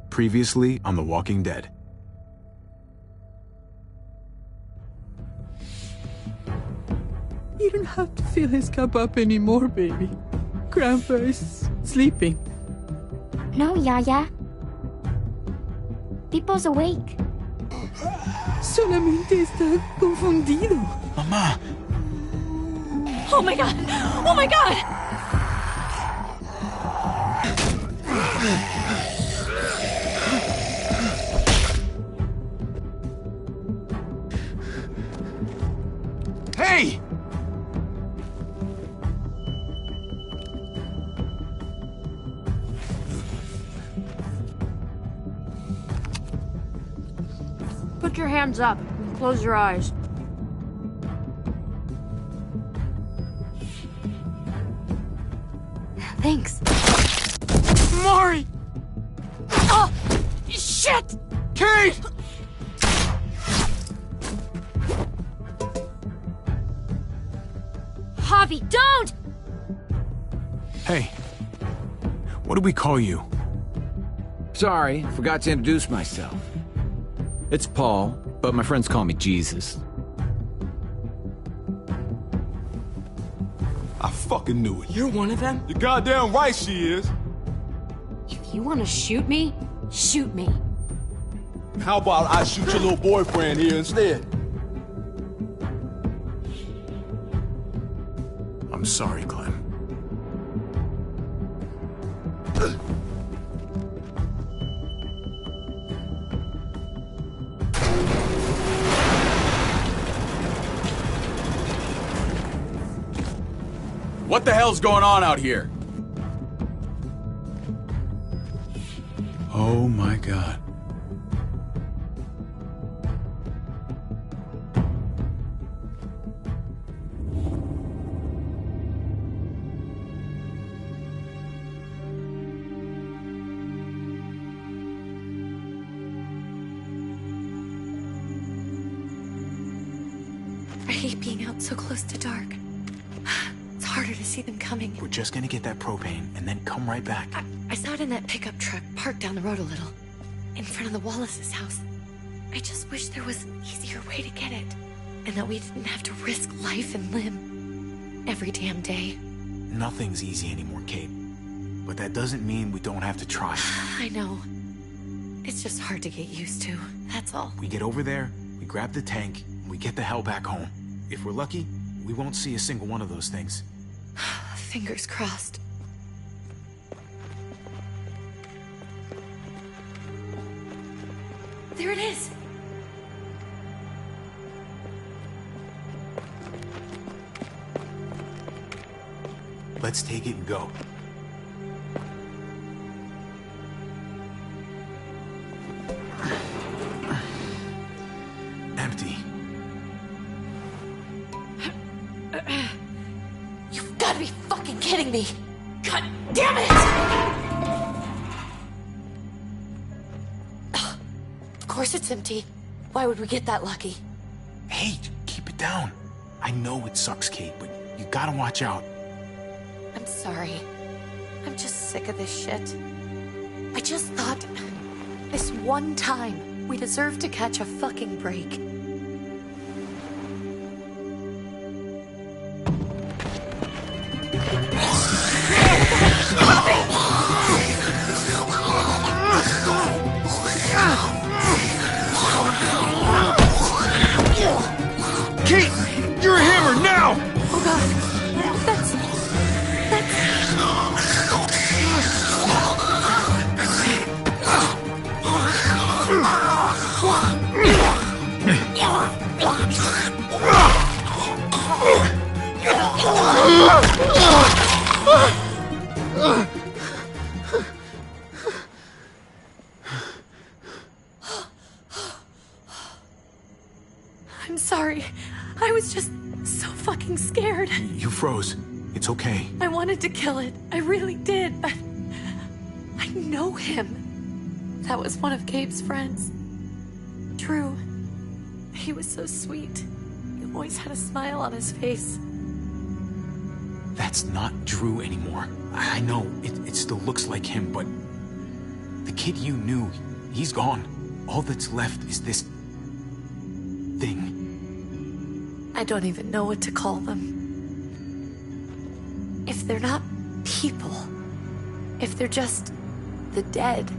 Previously on The Walking Dead. You don't have to fill his cup up anymore, baby. Grandpa is sleeping. No, Yaya. Pipo's awake. Solamente está confundido. Mamá! Oh my god! Oh my god! Hey! Put your hands up and close your eyes. Thanks. Mari! Oh! Shit! Kate! Javi, don't! Hey. What do we call you? Sorry, forgot to introduce myself. It's Paul, but my friends call me Jesus. I fucking knew it. You're one of them? You're goddamn right she is. If you want to shoot me, shoot me. How about I shoot your little boyfriend here instead? I'm sorry, Clem. What the hell's going on out here? Oh my God. I hate being out so close to dark. It's harder to see them coming. We're just gonna get that propane and then come right back. I saw it in that pickup truck parked down the road a little, in front of the Wallace's house. I just wish there was an easier way to get it, and that we didn't have to risk life and limb every damn day. Nothing's easy anymore, Kate. But that doesn't mean we don't have to try. I know. It's just hard to get used to, that's all. We get over there, we grab the tank, and we get the hell back home. If we're lucky, we won't see a single one of those things. Fingers crossed. There it is! Let's take it and go. Empty. You've got to be fucking kidding me! God damn it! Of course it's empty. Why would we get that lucky? Hey, keep it down. I know it sucks, Kate, but you gotta watch out. I'm sorry. I'm just sick of this shit. I just thought, this one time, we deserve to catch a fucking break. Kate! You're a hammer now! Oh god. That's... I'm sorry. I was just so fucking scared. You froze. It's okay. I wanted to kill it. I really did, but I know him. That was one of Gabe's friends. Drew. He was so sweet. He always had a smile on his face. That's not Drew anymore. I know, it still looks like him, but The kid you knew, he's gone. All that's left is this thing. I don't even know what to call them. If they're not people, if they're just the dead,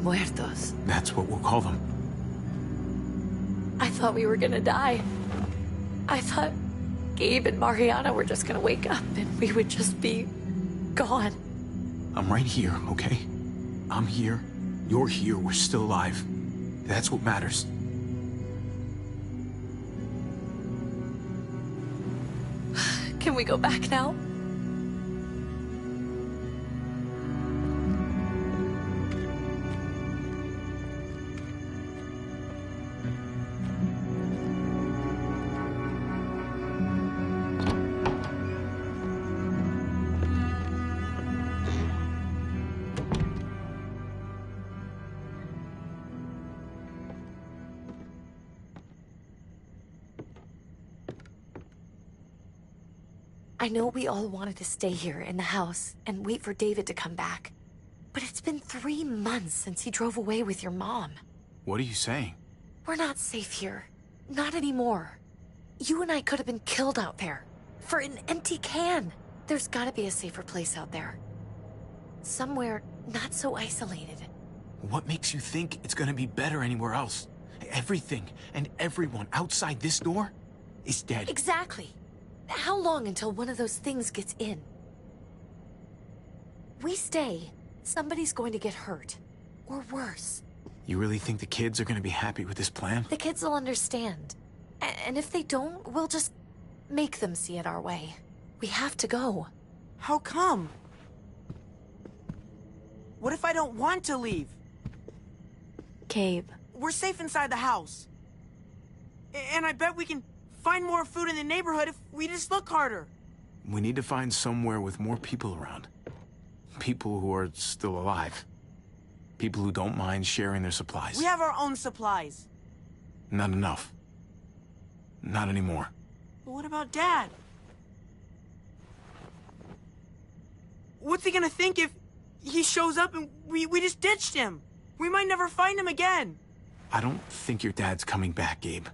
muertos. That's what we'll call them. I thought we were gonna die. I thought Gabe and Mariana were just gonna wake up and we would just be gone. I'm right here, okay? I'm here. You're here. We're still alive. That's what matters. Can we go back now? I know we all wanted to stay here in the house and wait for David to come back. But it's been 3 months since he drove away with your mom. What are you saying? We're not safe here. Not anymore. You and I could have been killed out there. For an empty can. There's gotta be a safer place out there. Somewhere not so isolated. What makes you think it's gonna be better anywhere else? Everything and everyone outside this door is dead. Exactly. How long until one of those things gets in? We stay, somebody's going to get hurt. Or worse. You really think the kids are gonna be happy with this plan? The kids will understand. And if they don't, we'll just make them see it our way. We have to go. How come? What if I don't want to leave? Gabe. We're safe inside the house. And I bet we can find more food in the neighborhood if we just look harder. We need to find somewhere with more people around. People who are still alive. People who don't mind sharing their supplies. We have our own supplies. Not enough. Not anymore. But what about Dad? What's he gonna think if he shows up and we just ditched him? We might never find him again. I don't think your dad's coming back, Gabe.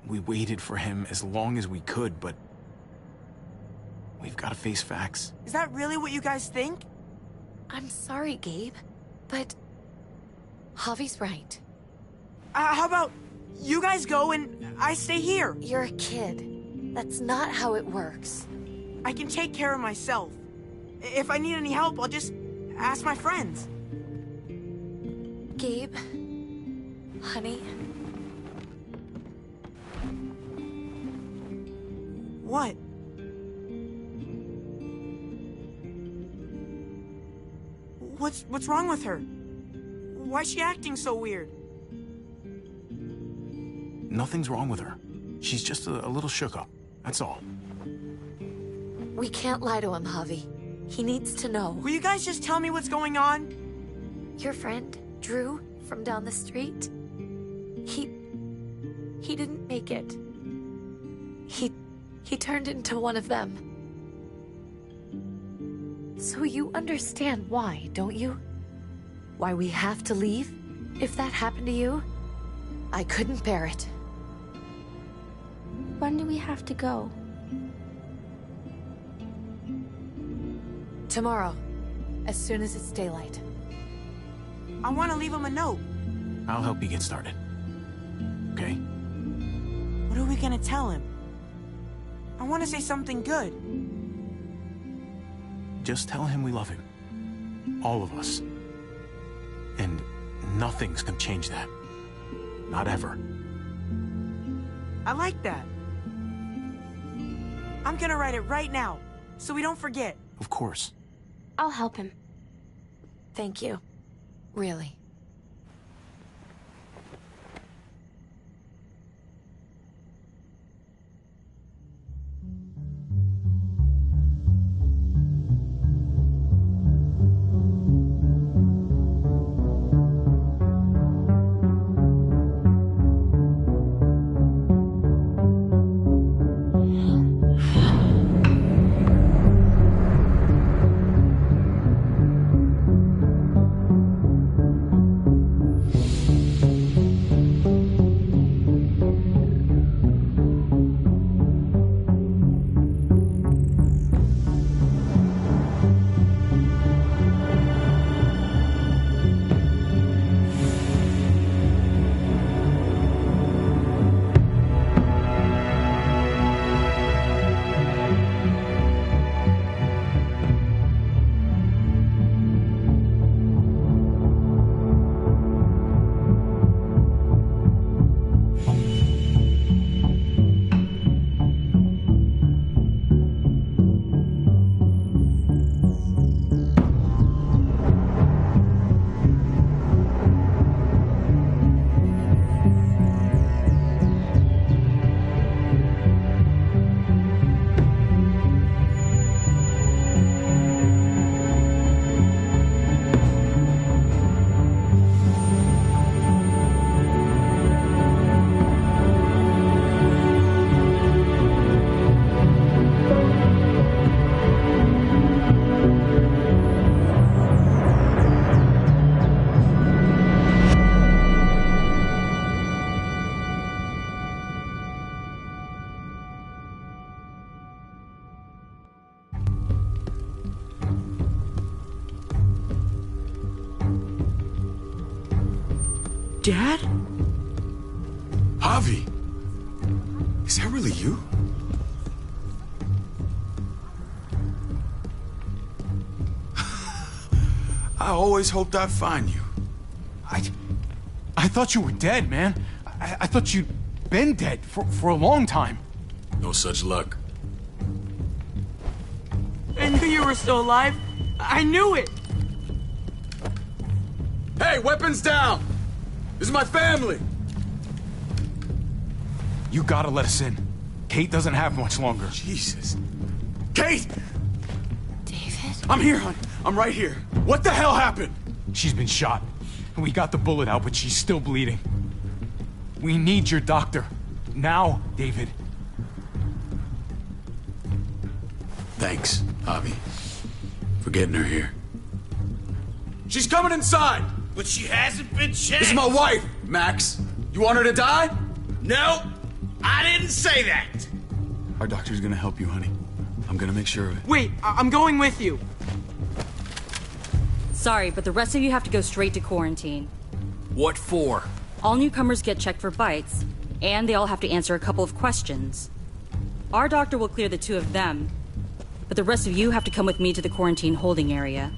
We waited for him as long as we could, but we've got to face facts. Is that really what you guys think? I'm sorry, Gabe, but Javi's right. How about you guys go and I stay here? You're a kid. That's not how it works. I can take care of myself. If I need any help, I'll just ask my friends. Gabe, honey. What? What's wrong with her? Why's she acting so weird? Nothing's wrong with her. She's just a little shook up. That's all. We can't lie to him, Javi. He needs to know. Will you guys just tell me what's going on? Your friend, Drew, from down the street, he didn't make it. He turned into one of them. So you understand why, don't you? Why we have to leave? If that happened to you, I couldn't bear it. When do we have to go? Tomorrow, as soon as it's daylight. I want to leave him a note. I'll help you get started. Okay? What are we gonna tell him? I want to say something good. Just tell him we love him. All of us. And nothing's gonna change that. Not ever. I like that. I'm gonna write it right now, so we don't forget. Of course. I'll help him. Thank you. Really. Dad? Javi! Is that really you? I always hoped I'd find you. I thought you were dead, man. I thought you'd been dead for a long time. No such luck. I knew you were still alive. I knew it. Hey, weapons down! This is my family! You gotta let us in. Kate doesn't have much longer. Jesus. Kate! David? I'm here, hon. I'm right here. What the hell happened? She's been shot. We got the bullet out, but she's still bleeding. We need your doctor. Now, David. Thanks, Javi, for getting her here. She's coming inside! But she hasn't been checked. This is my wife, Max. You want her to die? No, I didn't say that. Our doctor's gonna help you, honey. I'm gonna make sure of it. Wait, I'm going with you. Sorry, but the rest of you have to go straight to quarantine. What for? All newcomers get checked for bites, and they all have to answer a couple of questions. Our doctor will clear the two of them, but the rest of you have to come with me to the quarantine holding area.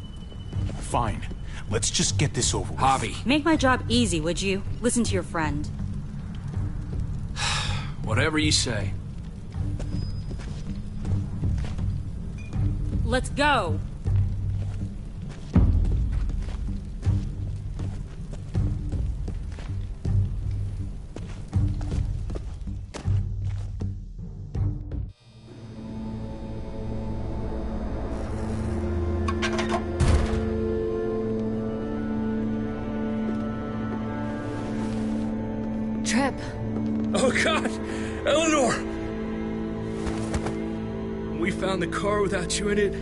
Fine. Let's just get this over with. Javi. Make my job easy, would you? Listen to your friend. Whatever you say. Let's go! Trip. Oh, God! Eleanor! When we found the car without you in it,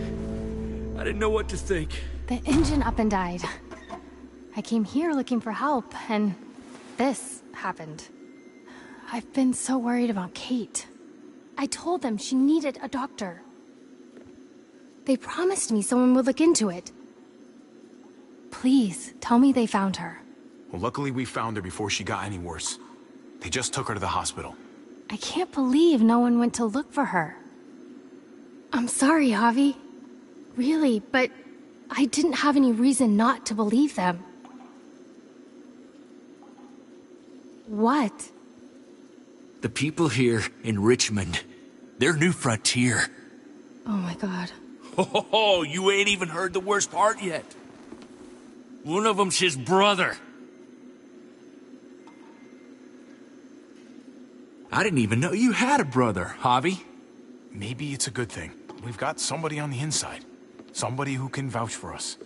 I didn't know what to think. The engine up and died. I came here looking for help, and this happened. I've been so worried about Kate. I told them she needed a doctor. They promised me someone would look into it. Please, tell me they found her. Well, luckily we found her before she got any worse. They just took her to the hospital. I can't believe no one went to look for her. I'm sorry, Javi. Really, but I didn't have any reason not to believe them. What? The people here in Richmond, they're New Frontier. Oh my God. Oh, you ain't even heard the worst part yet. One of them's his brother. I didn't even know you had a brother, Javi. Maybe it's a good thing. We've got somebody on the inside. Somebody who can vouch for us.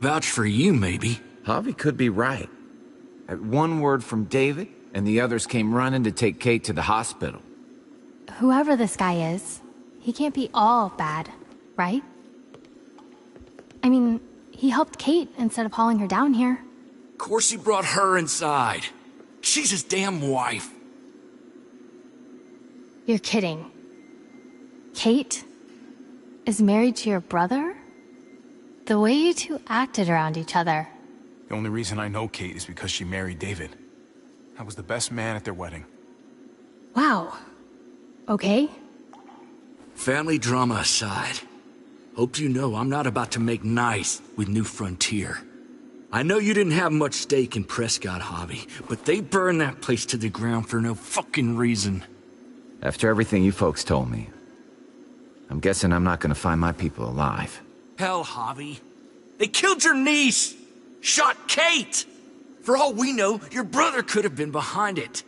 Vouch for you, maybe. Javi could be right. At one word from David, and the others came running to take Kate to the hospital. Whoever this guy is, he can't be all bad, right? I mean, he helped Kate instead of hauling her down here. Of course he brought her inside. She's his damn wife. You're kidding. Kate is married to your brother? The way you two acted around each other. The only reason I know Kate is because she married David. I was the best man at their wedding. Wow. Okay. Family drama aside, hope you know I'm not about to make nice with New Frontier. I know you didn't have much stake in Prescott, Javi, but they burned that place to the ground for no fucking reason. After everything you folks told me, I'm guessing I'm not gonna find my people alive. Hell, Javi. They killed your niece! Shot Kate! For all we know, your brother could have been behind it.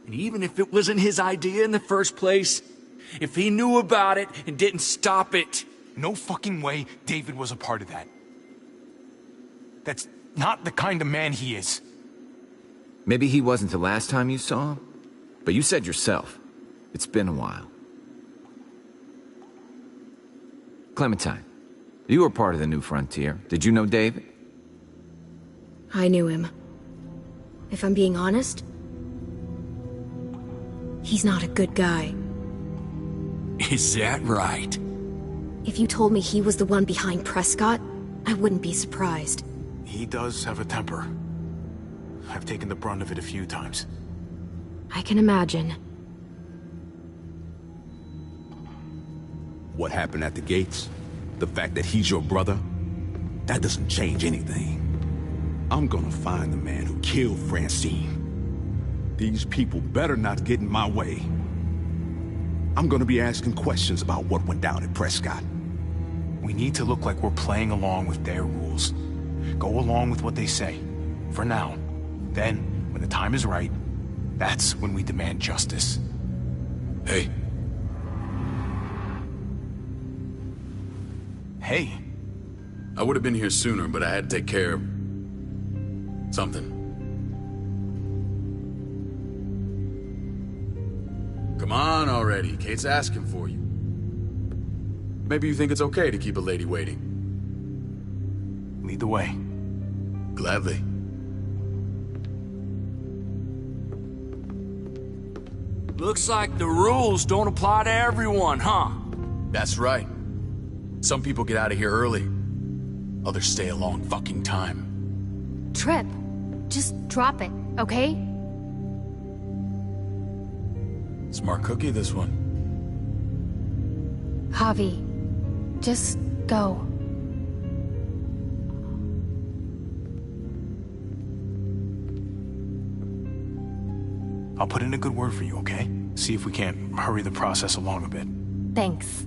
And even if it wasn't his idea in the first place, if he knew about it and didn't stop it... No fucking way David was a part of that. That's not the kind of man he is. Maybe he wasn't the last time you saw him, but you said yourself, it's been a while. Clementine, you were part of the New Frontier. Did you know David? I knew him. If I'm being honest, he's not a good guy. Is that right? If you told me he was the one behind Prescott, I wouldn't be surprised. He does have a temper. I've taken the brunt of it a few times. I can imagine. What happened at the gates? The fact that he's your brother? That doesn't change anything. I'm gonna find the man who killed Francine. These people better not get in my way. I'm gonna be asking questions about what went down at Prescott. We need to look like we're playing along with their rules. Go along with what they say. For now. Then, when the time is right, that's when we demand justice. Hey. Hey. I would have been here sooner, but I had to take care of... something. Come on already. Kate's asking for you. Maybe you think it's okay to keep a lady waiting. Lead the way. Gladly. Looks like the rules don't apply to everyone, huh? That's right. Some people get out of here early. Others stay a long fucking time. Trip, just drop it, okay? Smart cookie, this one. Javi, just go. I'll put in a good word for you, okay? See if we can't hurry the process along a bit. Thanks.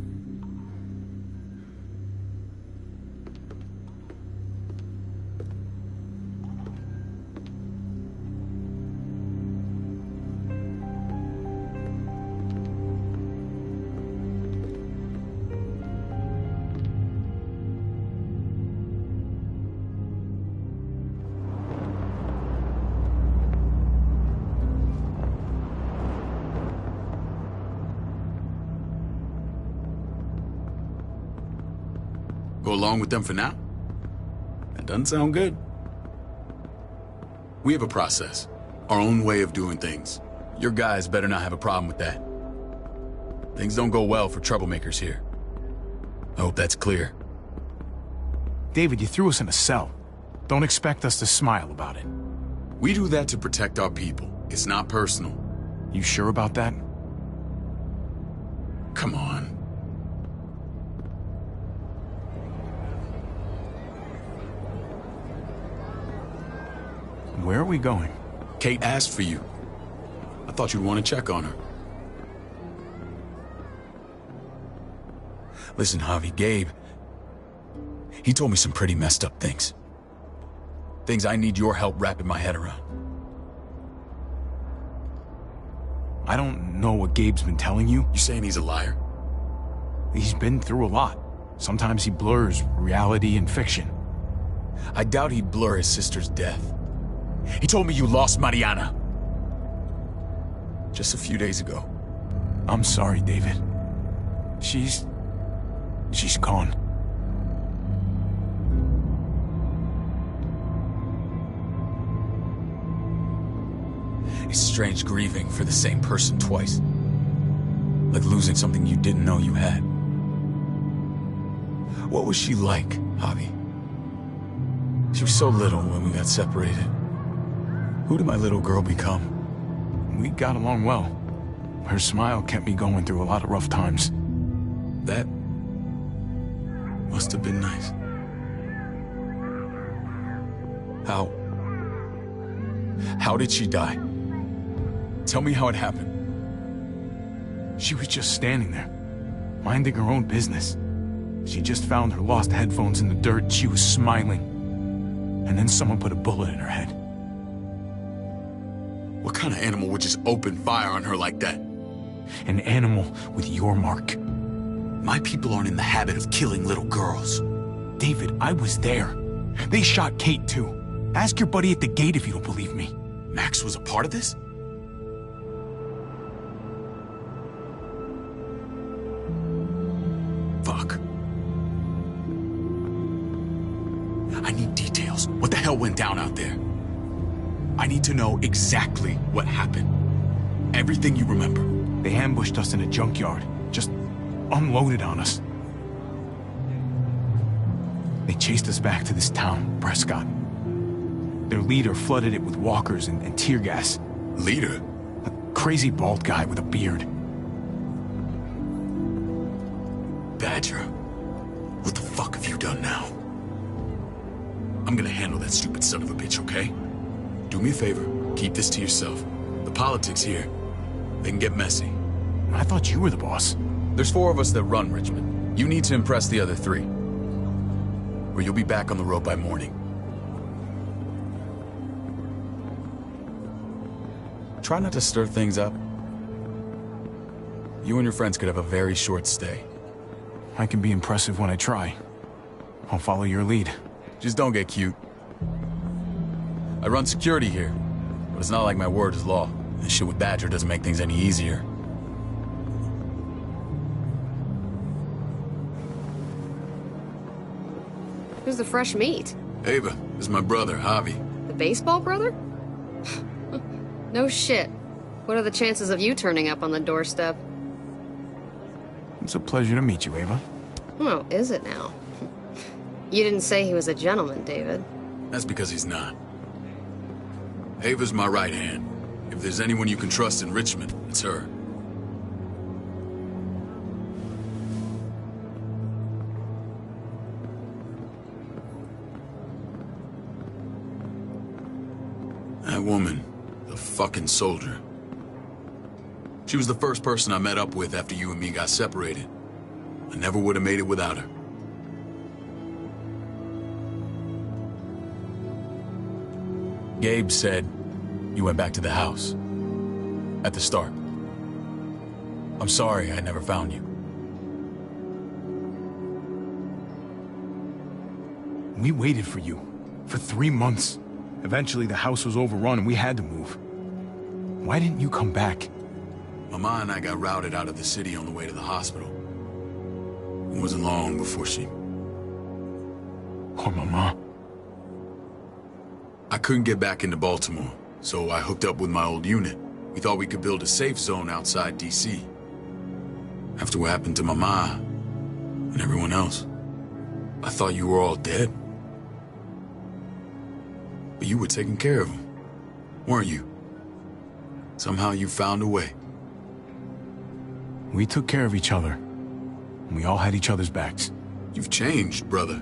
Go along with them for now? That doesn't sound good. We have a process. Our own way of doing things. Your guys better not have a problem with that. Things don't go well for troublemakers here. I hope that's clear. David, you threw us in a cell. Don't expect us to smile about it. We do that to protect our people. It's not personal. You sure about that? Come on. Where are we going? Kate asked for you. I thought you'd want to check on her. Listen, Javi, Gabe... he told me some pretty messed up things. Things I need your help wrapping my head around. I don't know what Gabe's been telling you. You saying he's a liar? He's been through a lot. Sometimes he blurs reality and fiction. I doubt he'd blur his sister's death. He told me you lost Mariana. Just a few days ago. I'm sorry, David. She's gone. It's strange grieving for the same person twice. Like losing something you didn't know you had. What was she like, Javi? She was so little when we got separated. Who did my little girl become? We got along well. Her smile kept me going through a lot of rough times. That must have been nice. How did she die? Tell me how it happened. She was just standing there, minding her own business. She just found her lost headphones in the dirt. She was smiling. And then someone put a bullet in her head. What kind of animal would just open fire on her like that? An animal with your mark. My people aren't in the habit of killing little girls. David, I was there. They shot Kate too. Ask your buddy at the gate if you don't believe me. Max was a part of this? Fuck. I need details. What the hell went down out there? I need to know exactly what happened. Everything you remember. They ambushed us in a junkyard. Just unloaded on us. They chased us back to this town, Prescott. Their leader flooded it with walkers and tear gas. Leader? A crazy bald guy with a beard. Badger, what the fuck have you done now? I'm gonna handle that stupid son of a bitch, okay? Do me a favor, keep this to yourself. The politics here, they can get messy. I thought you were the boss. There's 4 of us that run Richmond. You need to impress the other 3. Or you'll be back on the road by morning. Try not to stir things up. You and your friends could have a very short stay. I can be impressive when I try. I'll follow your lead. Just don't get cute. I run security here, but it's not like my word is law. This shit with Badger doesn't make things any easier. Who's the fresh meat? Ava, this is my brother, Javi. The baseball brother? No shit. What are the chances of you turning up on the doorstep? It's a pleasure to meet you, Ava. Oh, is it now? You didn't say he was a gentleman, David. That's because he's not. Ava's my right hand. If there's anyone you can trust in Richmond, it's her. That woman, the fucking soldier. She was the first person I met up with after you and me got separated. I never would have made it without her. Gabe said you went back to the house. At the start. I'm sorry I never found you. We waited for you. For 3 months. Eventually the house was overrun and we had to move. Why didn't you come back? Mama and I got routed out of the city on the way to the hospital. It wasn't long before she... Poor Mama. I couldn't get back into Baltimore, so I hooked up with my old unit. We thought we could build a safe zone outside D.C. After what happened to Mama and everyone else, I thought you were all dead. But you were taking care of them, weren't you? Somehow you found a way. We took care of each other. We all had each other's backs. You've changed, brother.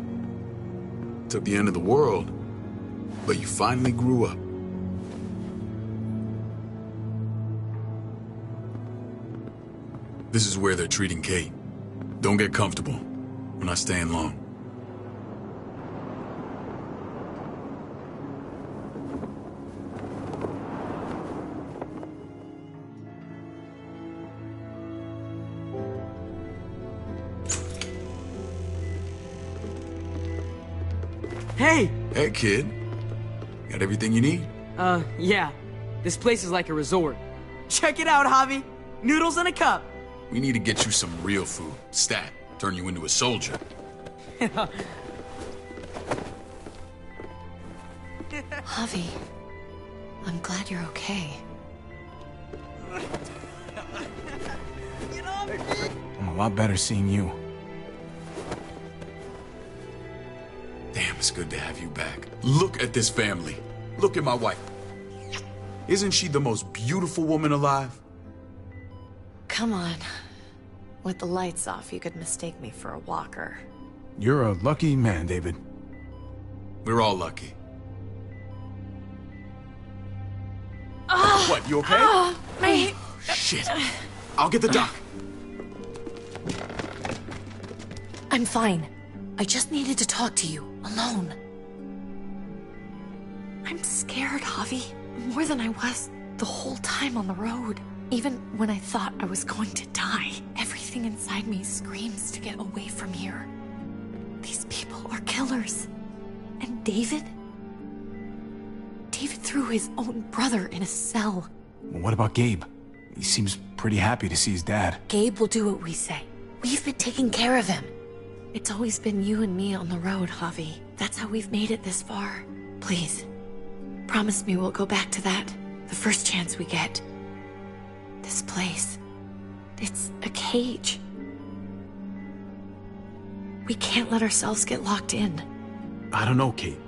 Took the end of the world, but you finally grew up. This is where they're treating Kate. Don't get comfortable. We're not staying long. Hey! Hey, kid. Got everything you need? Yeah. This place is like a resort. Check it out, Javi. Noodles in a cup. We need to get you some real food. Stat. Turn you into a soldier. Javi, I'm glad you're okay. I'm a lot better seeing you. Damn, it's good to have you back. Look at this family. Look at my wife. Isn't she the most beautiful woman alive? Come on. With the lights off, you could mistake me for a walker. You're a lucky man, David. We're all lucky. What, you okay? Shit. I'll get the doc. I'm fine. I just needed to talk to you, alone. I'm scared, Javi. More than I was the whole time on the road. Even when I thought I was going to die, everything inside me screams to get away from here. These people are killers. And David? David threw his own brother in a cell. Well, what about Gabe? He seems pretty happy to see his dad. Gabe will do what we say. We've been taking care of him. It's always been you and me on the road, Javi. That's how we've made it this far. Please, promise me we'll go back to that the first chance we get. This place, it's a cage. We can't let ourselves get locked in. I don't know, Kate.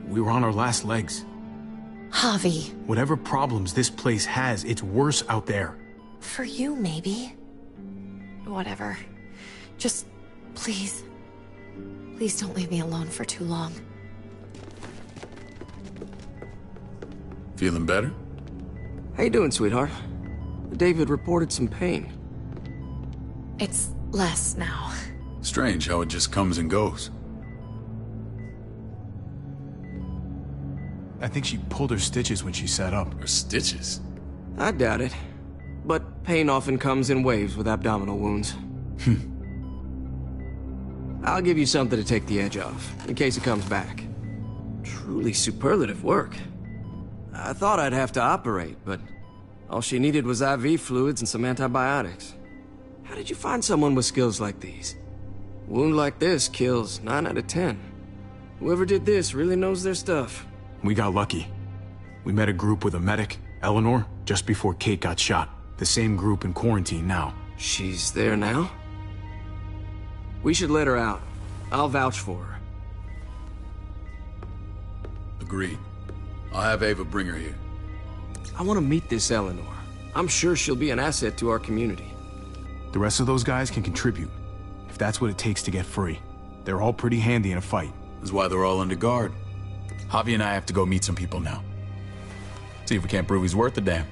We were on our last legs. Javi. Whatever problems this place has, it's worse out there. For you, maybe. Whatever. Just, please. Please don't leave me alone for too long. Feeling better? How you doing, sweetheart? David reported some pain. It's less now. Strange how it just comes and goes. I think she pulled her stitches when she sat up. Her stitches? I doubt it. But pain often comes in waves with abdominal wounds. I'll give you something to take the edge off, in case it comes back. Truly superlative work. I thought I'd have to operate, but all she needed was IV fluids and some antibiotics. How did you find someone with skills like these? A wound like this kills 9 out of 10. Whoever did this really knows their stuff. We got lucky. We met a group with a medic, Eleanor, just before Kate got shot. The same group in quarantine now. She's there now? We should let her out. I'll vouch for her. Agreed. I'll have Ava bring her here. I want to meet this Eleanor. I'm sure she'll be an asset to our community. The rest of those guys can contribute, if that's what it takes to get free. They're all pretty handy in a fight. That's why they're all under guard. Javi and I have to go meet some people now. See if we can't prove he's worth a damn.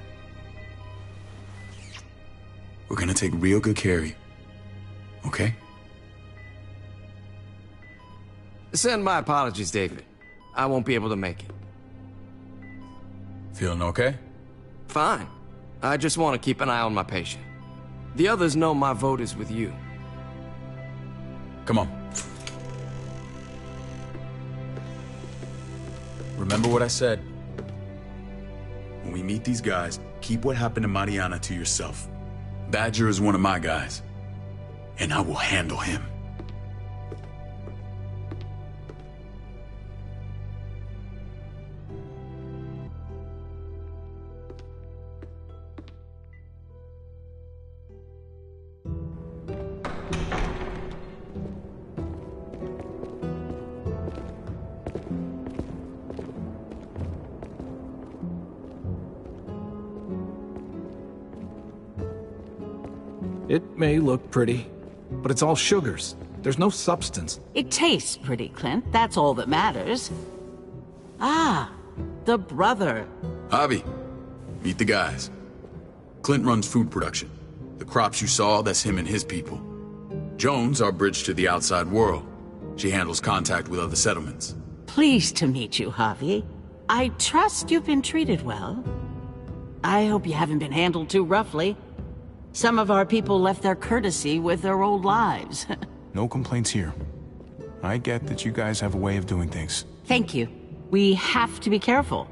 We're gonna take real good care of you. Okay? Send my apologies, David. I won't be able to make it. Feeling okay? Fine. I just want to keep an eye on my patient. The others know my vote is with you. Come on. Remember what I said. When we meet these guys, keep what happened to Mariana to yourself. Badger is one of my guys, and I will handle him. It may look pretty, but it's all sugars. There's no substance. It tastes pretty, Clint. That's all that matters. Ah, the brother. Javi, meet the guys. Clint runs food production. The crops you saw, that's him and his people. Jones, our bridge to the outside world. She handles contact with other settlements. Pleased to meet you, Javi. I trust you've been treated well. I hope you haven't been handled too roughly. Some of our people left their courtesy with their old lives. No complaints here. I get that you guys have a way of doing things. Thank you. We have to be careful.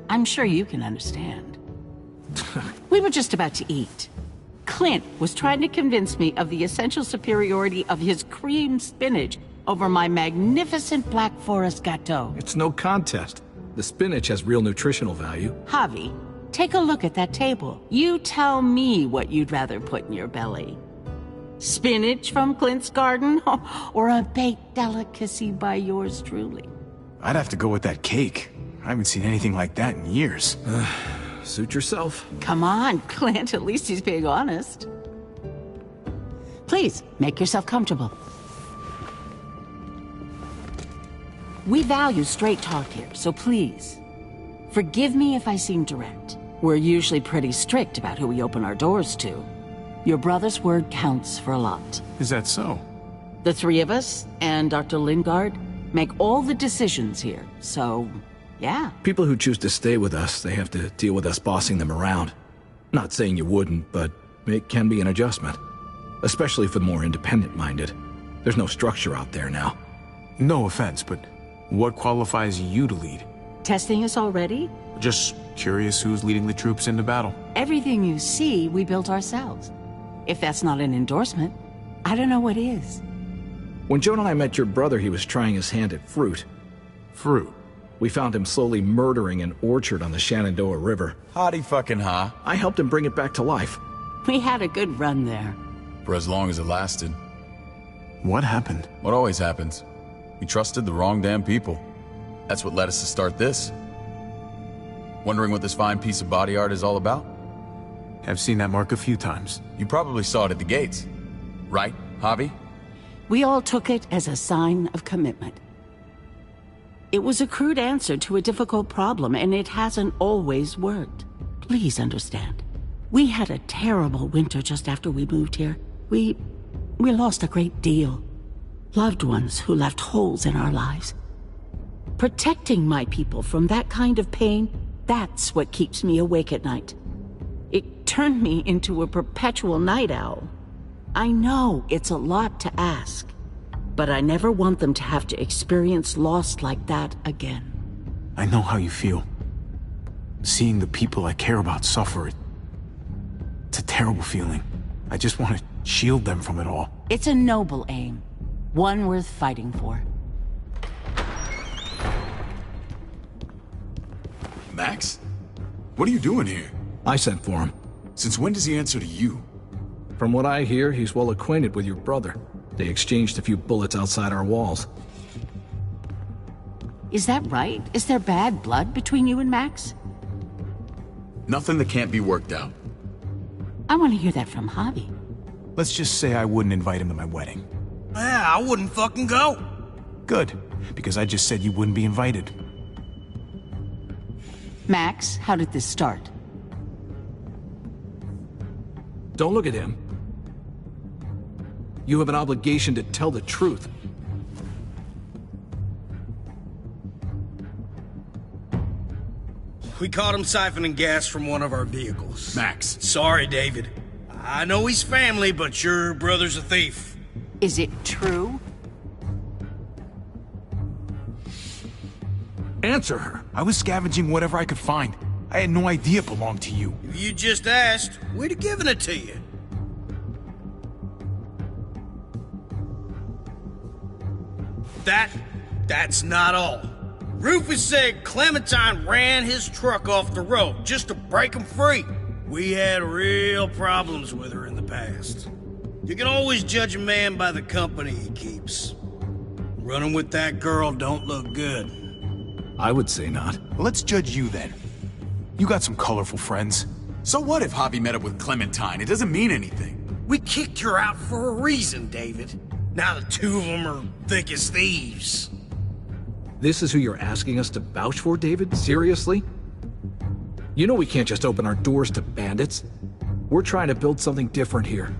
I'm sure you can understand. We were just about to eat. Clint was trying to convince me of the essential superiority of his creamed spinach over my magnificent Black Forest gâteau. It's no contest. The spinach has real nutritional value. Javi, take a look at that table. You tell me what you'd rather put in your belly. Spinach from Clint's garden, or a baked delicacy by yours truly? I'd have to go with that cake. I haven't seen anything like that in years. Suit yourself. Come on, Clint, at least he's being honest. Please, make yourself comfortable. We value straight talk here, so please, forgive me if I seem direct. We're usually pretty strict about who we open our doors to. Your brother's word counts for a lot. Is that so? The three of us, and Dr. Lingard, make all the decisions here, so, yeah. People who choose to stay with us, they have to deal with us bossing them around. Not saying you wouldn't, but it can be an adjustment. Especially for the more independent-minded. There's no structure out there now. No offense, but what qualifies you to lead? Testing us already? Just curious who's leading the troops into battle. Everything you see, we built ourselves. If that's not an endorsement, I don't know what is. When Joan and I met your brother, he was trying his hand at fruit. Fruit? We found him slowly murdering an orchard on the Shenandoah River. Howdy fucking ha. I helped him bring it back to life. We had a good run there. For as long as it lasted. What happened? What always happens. We trusted the wrong damn people. That's what led us to start this. Wondering what this fine piece of body art is all about? I've seen that mark a few times. You probably saw it at the gates. Right, Javi? We all took it as a sign of commitment. It was a crude answer to a difficult problem, and it hasn't always worked. Please understand. We had a terrible winter just after we moved here. We lost a great deal. Loved ones who left holes in our lives. Protecting my people from that kind of pain, that's what keeps me awake at night. It turned me into a perpetual night owl. I know it's a lot to ask, but I never want them to have to experience loss like that again. I know how you feel. Seeing the people I care about suffer, it's a terrible feeling. I just want to shield them from it all. It's a noble aim, one worth fighting for. Max? What are you doing here? I sent for him. Since when does he answer to you? From what I hear, he's well acquainted with your brother. They exchanged a few bullets outside our walls. Is that right? Is there bad blood between you and Max? Nothing that can't be worked out. I want to hear that from Javi. Let's just say I wouldn't invite him to my wedding. Yeah, I wouldn't fucking go. Good, because I just said you wouldn't be invited. Max, how did this start? Don't look at him. You have an obligation to tell the truth. We caught him siphoning gas from one of our vehicles. Max. Sorry, David. I know he's family, but your brother's a thief. Is it true? Answer her. I was scavenging whatever I could find. I had no idea it belonged to you. If you just asked, we'd have given it to you. That's not all. Rufus said Clementine ran his truck off the road just to break him free. We had real problems with her in the past. You can always judge a man by the company he keeps. Running with that girl don't look good. I would say not. Well, let's judge you then. You got some colorful friends. So what if Javi met up with Clementine? It doesn't mean anything. We kicked her out for a reason, David. Now the two of them are thick as thieves. This is who you're asking us to vouch for, David? Seriously? You know we can't just open our doors to bandits. We're trying to build something different here.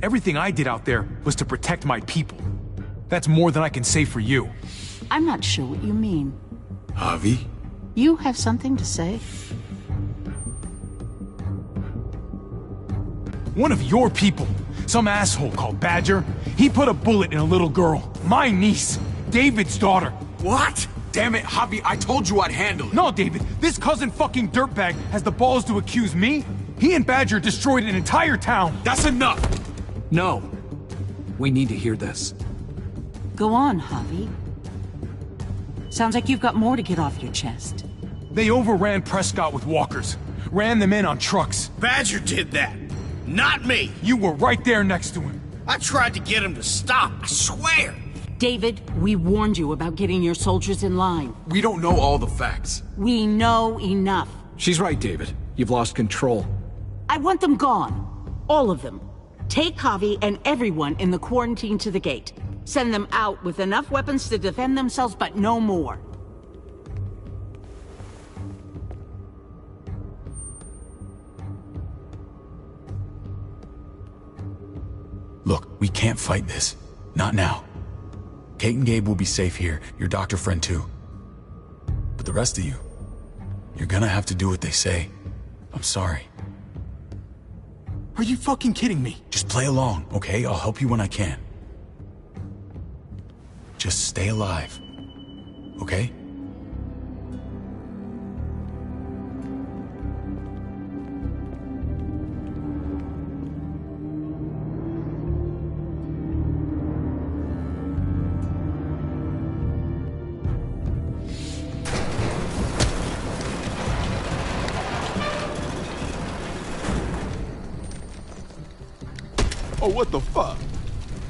Everything I did out there was to protect my people. That's more than I can say for you. I'm not sure what you mean. Javi? You have something to say? One of your people, some asshole called Badger, he put a bullet in a little girl, my niece, David's daughter. What? Damn it, Javi, I told you I'd handle it. No, David, this cousin fucking dirtbag has the balls to accuse me? He and Badger destroyed an entire town. That's enough! No. We need to hear this. Go on, Javi. Sounds like you've got more to get off your chest. They overran Prescott with walkers. Ran them in on trucks. Badger did that. Not me. You were right there next to him. I tried to get him to stop, I swear. David, we warned you about getting your soldiers in line. We don't know all the facts. We know enough. She's right, David. You've lost control. I want them gone. All of them. Take Javi and everyone in the quarantine to the gate. Send them out with enough weapons to defend themselves, but no more. Look, we can't fight this. Not now. Kate and Gabe will be safe here, your doctor friend too. But the rest of you, you're gonna have to do what they say. I'm sorry. Are you fucking kidding me? Just play along, okay? I'll help you when I can. Just stay alive, okay? Oh, what the fuck?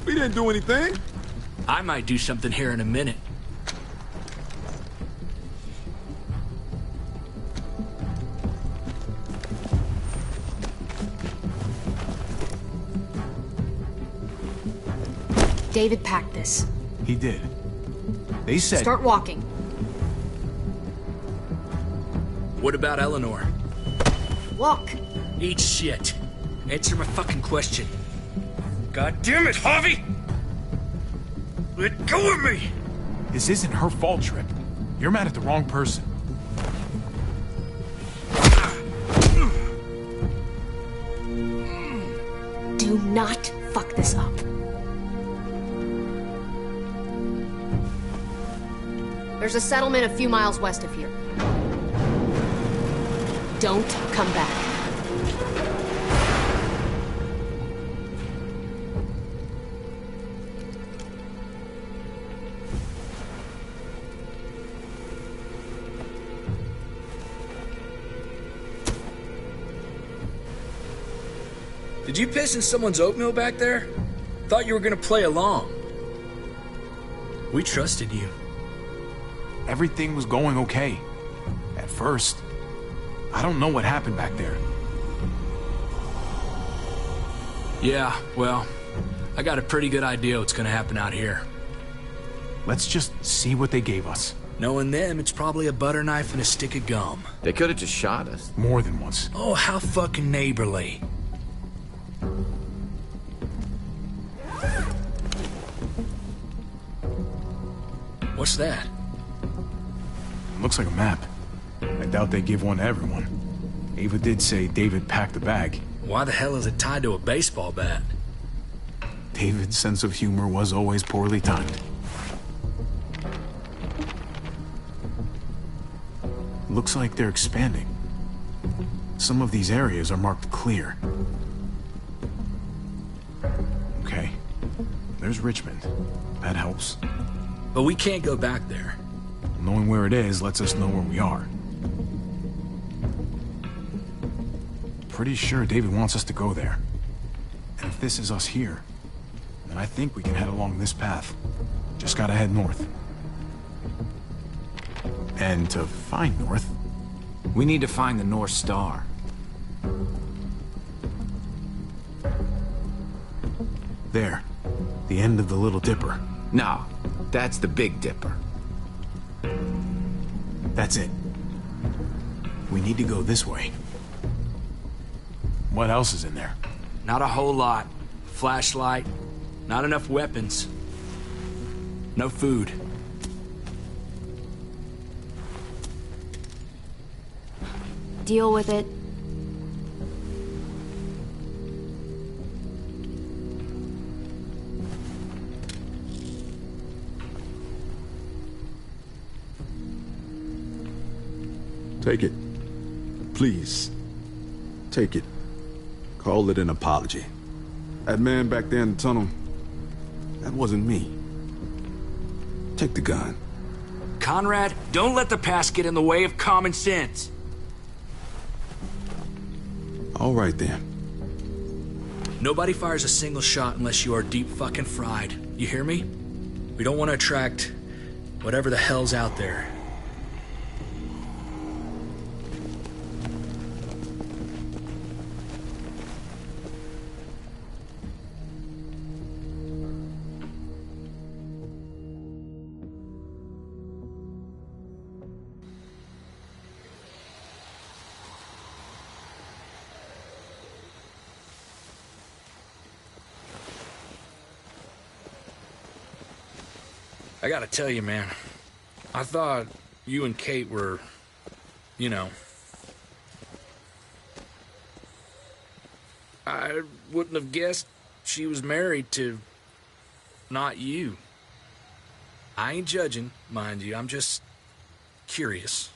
We didn't do anything. I might do something here in a minute. David packed this. He did. They said... Start walking. What about Eleanor? Walk. Eat shit. Answer my fucking question. God damn it, Harvey! Let go of me! This isn't her fault, Trip. You're mad at the wrong person. Do not fuck this up. There's a settlement a few miles west of here. Don't come back. Did you piss in someone's oatmeal back there? Thought you were gonna play along. We trusted you. Everything was going okay. At first. I don't know what happened back there. Yeah, well, I got a pretty good idea what's gonna happen out here. Let's just see what they gave us. Knowing them, it's probably a butter knife and a stick of gum. They could have just shot us. More than once. Oh, how fucking neighborly. What's that? Looks like a map. I doubt they give one to everyone. Ava did say David packed the bag. Why the hell is it tied to a baseball bat? David's sense of humor was always poorly timed. Looks like they're expanding. Some of these areas are marked clear. Okay. There's Richmond. That helps. But we can't go back there. Knowing where it is lets us know where we are. Pretty sure David wants us to go there. And if this is us here, then I think we can head along this path. Just gotta head north. And to find north... We need to find the North Star. There. The end of the Little Dipper. No, that's the Big Dipper. That's it. We need to go this way. What else is in there? Not a whole lot. Flashlight. Not enough weapons. No food. Deal with it. Take it. Please. Take it. Call it an apology. That man back there in the tunnel, that wasn't me. Take the gun. Conrad, don't let the past get in the way of common sense. All right, then. Nobody fires a single shot unless you are deep fucking fried. You hear me? We don't want to attract whatever the hell's out there. I gotta tell you, man, I thought you and Kate were, you know... I wouldn't have guessed she was married to... not you. I ain't judging, mind you, I'm just curious.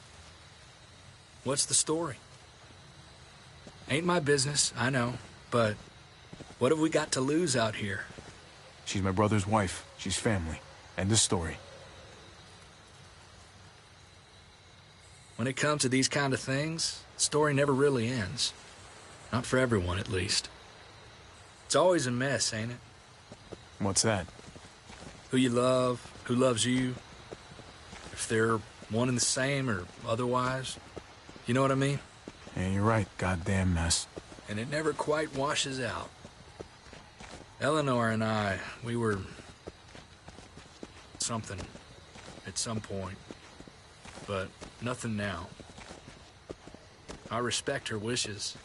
What's the story? Ain't my business, I know, but what have we got to lose out here? She's my brother's wife. She's family. End of story. When it comes to these kind of things, the story never really ends. Not for everyone, at least. It's always a mess, ain't it? What's that? Who you love, who loves you, if they're one and the same or otherwise. You know what I mean? Yeah, you're right. Goddamn mess. And it never quite washes out. Eleanor and I, we were something at some point, but nothing now. I respect her wishes.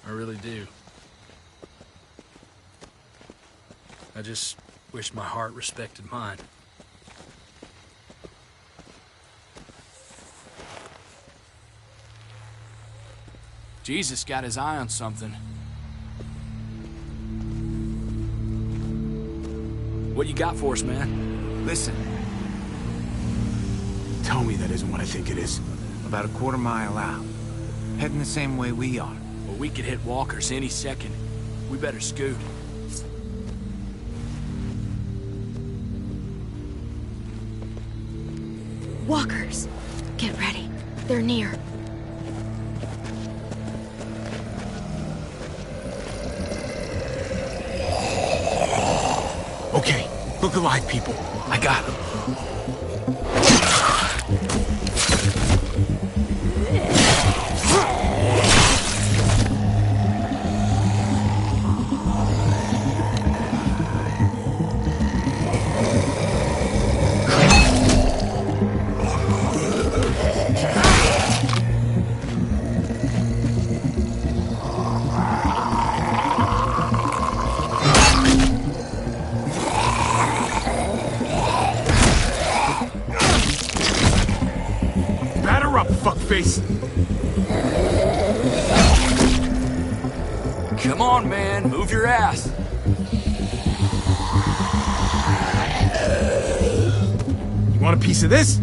I really do. I just wish my heart respected mine. Jesus got his eye on something. What you got for us, man? Listen. Tell me that isn't what I think it is. About a quarter mile out. Heading the same way we are. Well, we could hit walkers any second. We better scoot. Walkers! Get ready. They're near. Okay, look alive, people. I got him. Fuckface. Come on, man. Move your ass. You want a piece of this?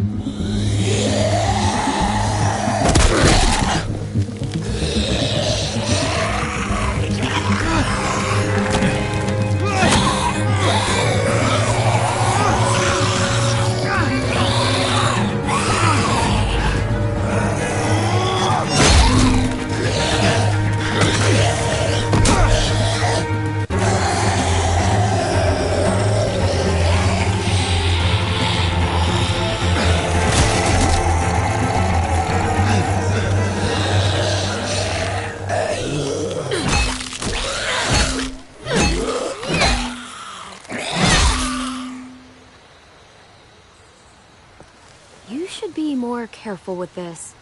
You should be more careful with this.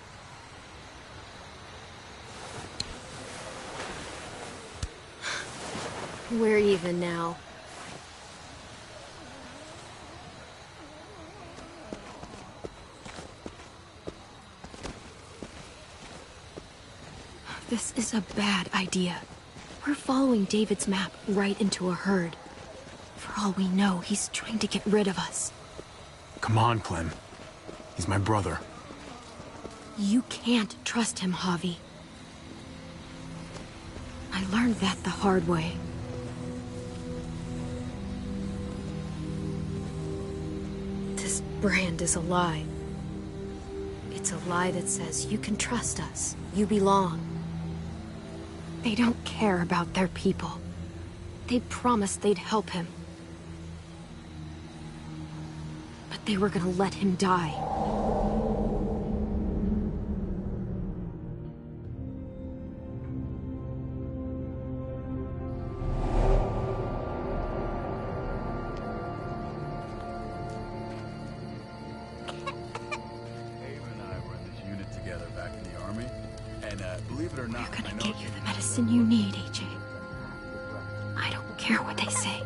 We're even now. This is a bad idea. We're following David's map right into a herd. For all we know, he's trying to get rid of us. Come on, Clem. He's my brother. You can't trust him, Javi. I learned that the hard way. This brand is a lie. It's a lie that says you can trust us, you belong. They don't care about their people. They promised they'd help him. But they were gonna let him die. You need, AJ. I don't care what they say.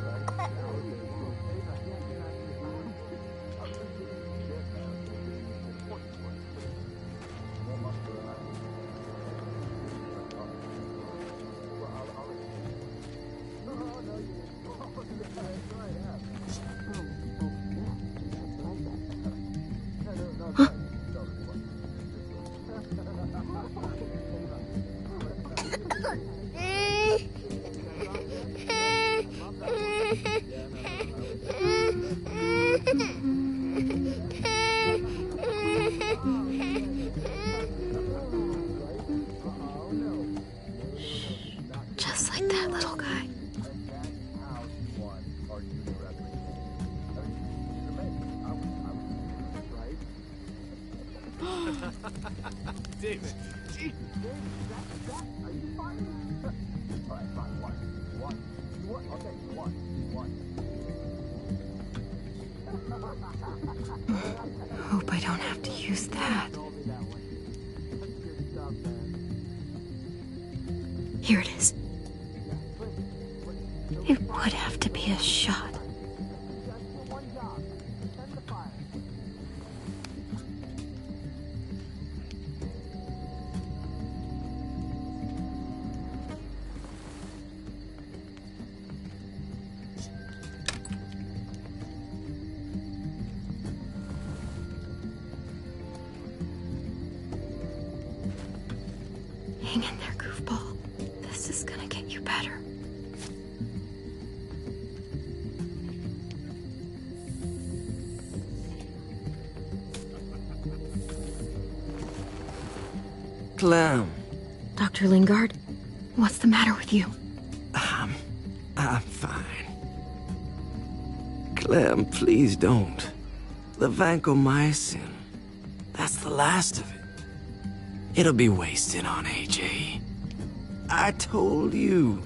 Just like that little guy. David. Gee. Are you fine? All right, fine. One. Okay, one. Hope I don't have to use that. Here it is. It would have to be a shot. Hang in there, goofball. This is gonna get you better. Clem. Dr. Lingard, what's the matter with you? I'm fine. Clem, please don't. The vancomycin. That's the last of it. It'll be wasted on AJ. I told you.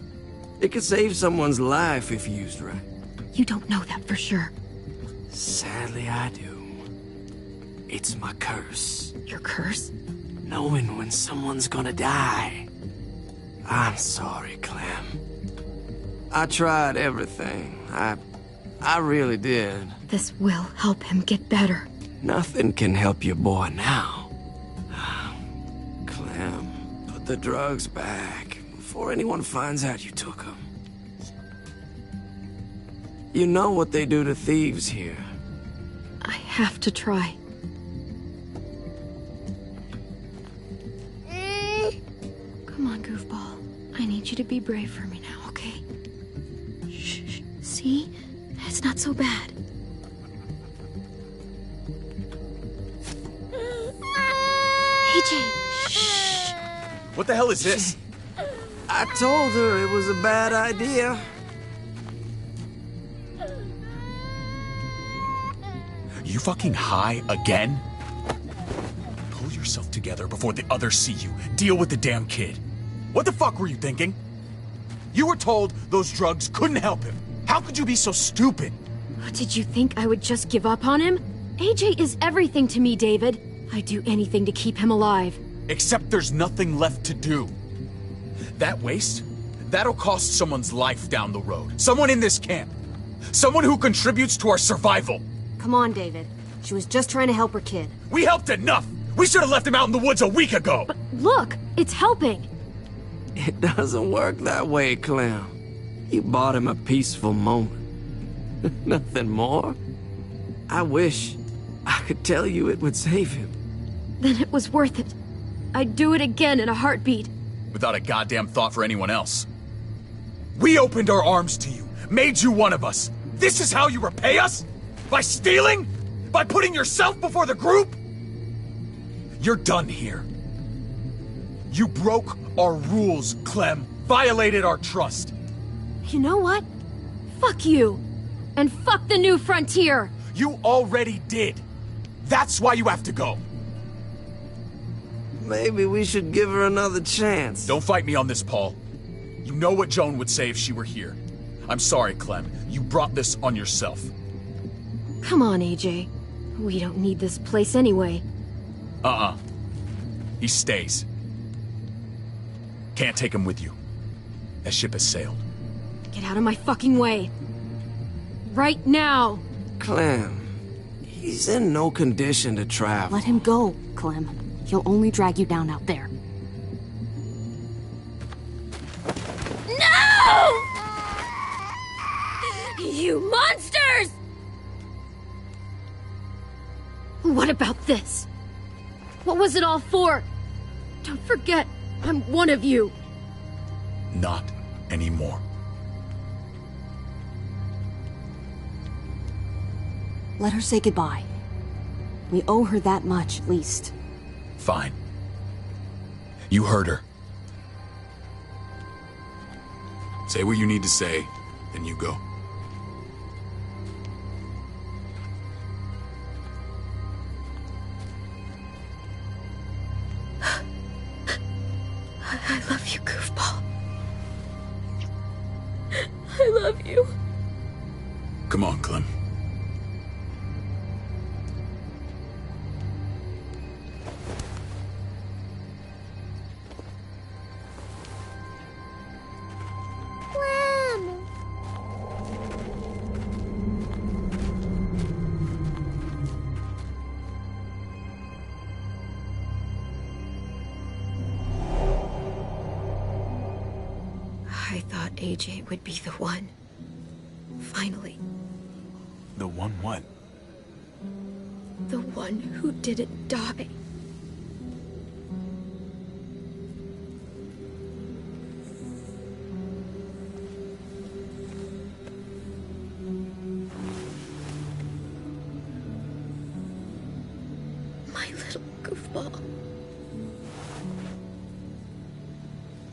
It could save someone's life if used right. You don't know that for sure. Sadly, I do. It's my curse. Your curse? Knowing when someone's gonna die. I'm sorry, Clem. I tried everything. I really did. This will help him get better. Nothing can help your boy now. Clem, put the drugs back before anyone finds out you took them. You know what they do to thieves here. I have to try. Come on, goofball. I need you to be brave for me now, okay? Shh. See? It's not so bad. AJ, shh. What the hell is this? I told her it was a bad idea. You fucking high again? Pull yourself together before the others see you. Deal with the damn kid. What the fuck were you thinking? You were told those drugs couldn't help him. How could you be so stupid? Did you think I would just give up on him? AJ is everything to me, David. I'd do anything to keep him alive. Except there's nothing left to do. That waste, that'll cost someone's life down the road. Someone in this camp. Someone who contributes to our survival. Come on, David. She was just trying to help her kid. We helped enough! We should have left him out in the woods a week ago! But look, it's helping. It doesn't work that way, Clem. You bought him a peaceful moment. Nothing more. I wish I could tell you it would save him. Then it was worth it. I'd do it again in a heartbeat. Without a goddamn thought for anyone else. We opened our arms to you, made you one of us. This is how you repay us? By stealing? By putting yourself before the group? You're done here. You broke our rules, Clem. Violated our trust. You know what? Fuck you. And fuck the new frontier. You already did. That's why you have to go. Maybe we should give her another chance. Don't fight me on this, Paul. You know what Joan would say if she were here. I'm sorry, Clem. You brought this on yourself. Come on, AJ. We don't need this place anyway. He stays. Can't take him with you. That ship has sailed. Get out of my fucking way. Right now. Clem, he's in no condition to travel. Let him go, Clem. He'll only drag you down out there. No! You monsters! What about this? What was it all for? Don't forget, I'm one of you. Not anymore. Let her say goodbye. We owe her that much, at least. Fine. You heard her. Say what you need to say, then you go. I love you, goofball. I love you. Come on, Clem. AJ would be the one. Finally. The one what? The one who didn't die. My little goofball.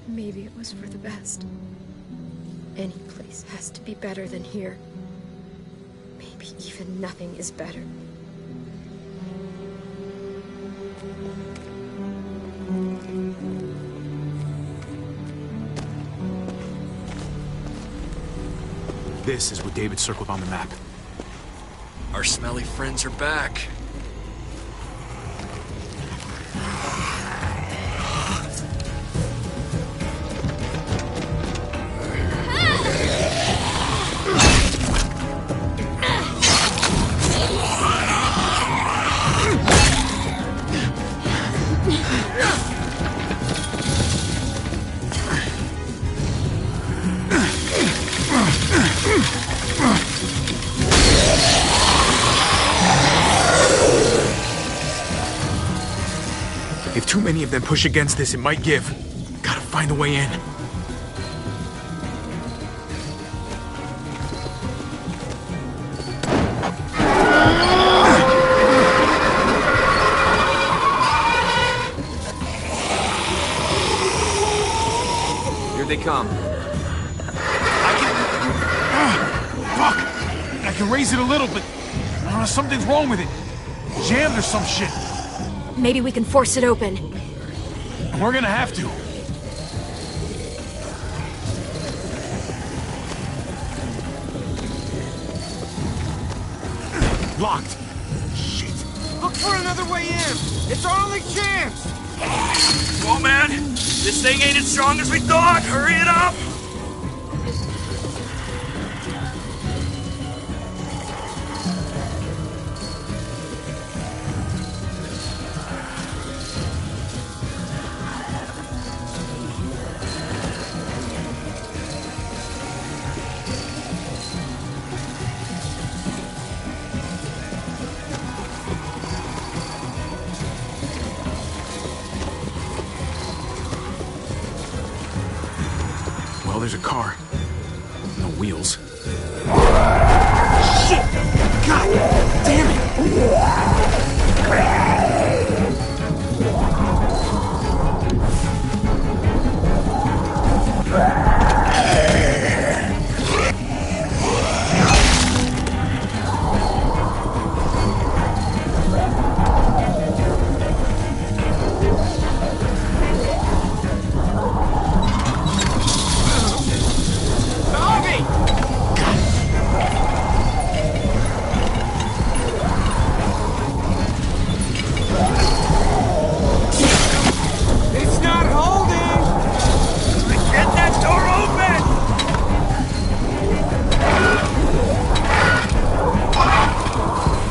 Maybe it was for the best. Any place has to be better than here. Maybe even nothing is better. This is what David circled on the map. Our smelly friends are back. If too many of them push against this, it might give. Gotta find a way in. Here they come. Fuck! I can raise it a little, but something's wrong with it. Jammed or some shit. Maybe we can force it open. We're gonna have to. Locked. Shit. Look for another way in. It's our only chance. Come on, man. This thing ain't as strong as we thought. Hurry it up. Well, there's a car. No wheels. Shit! God damn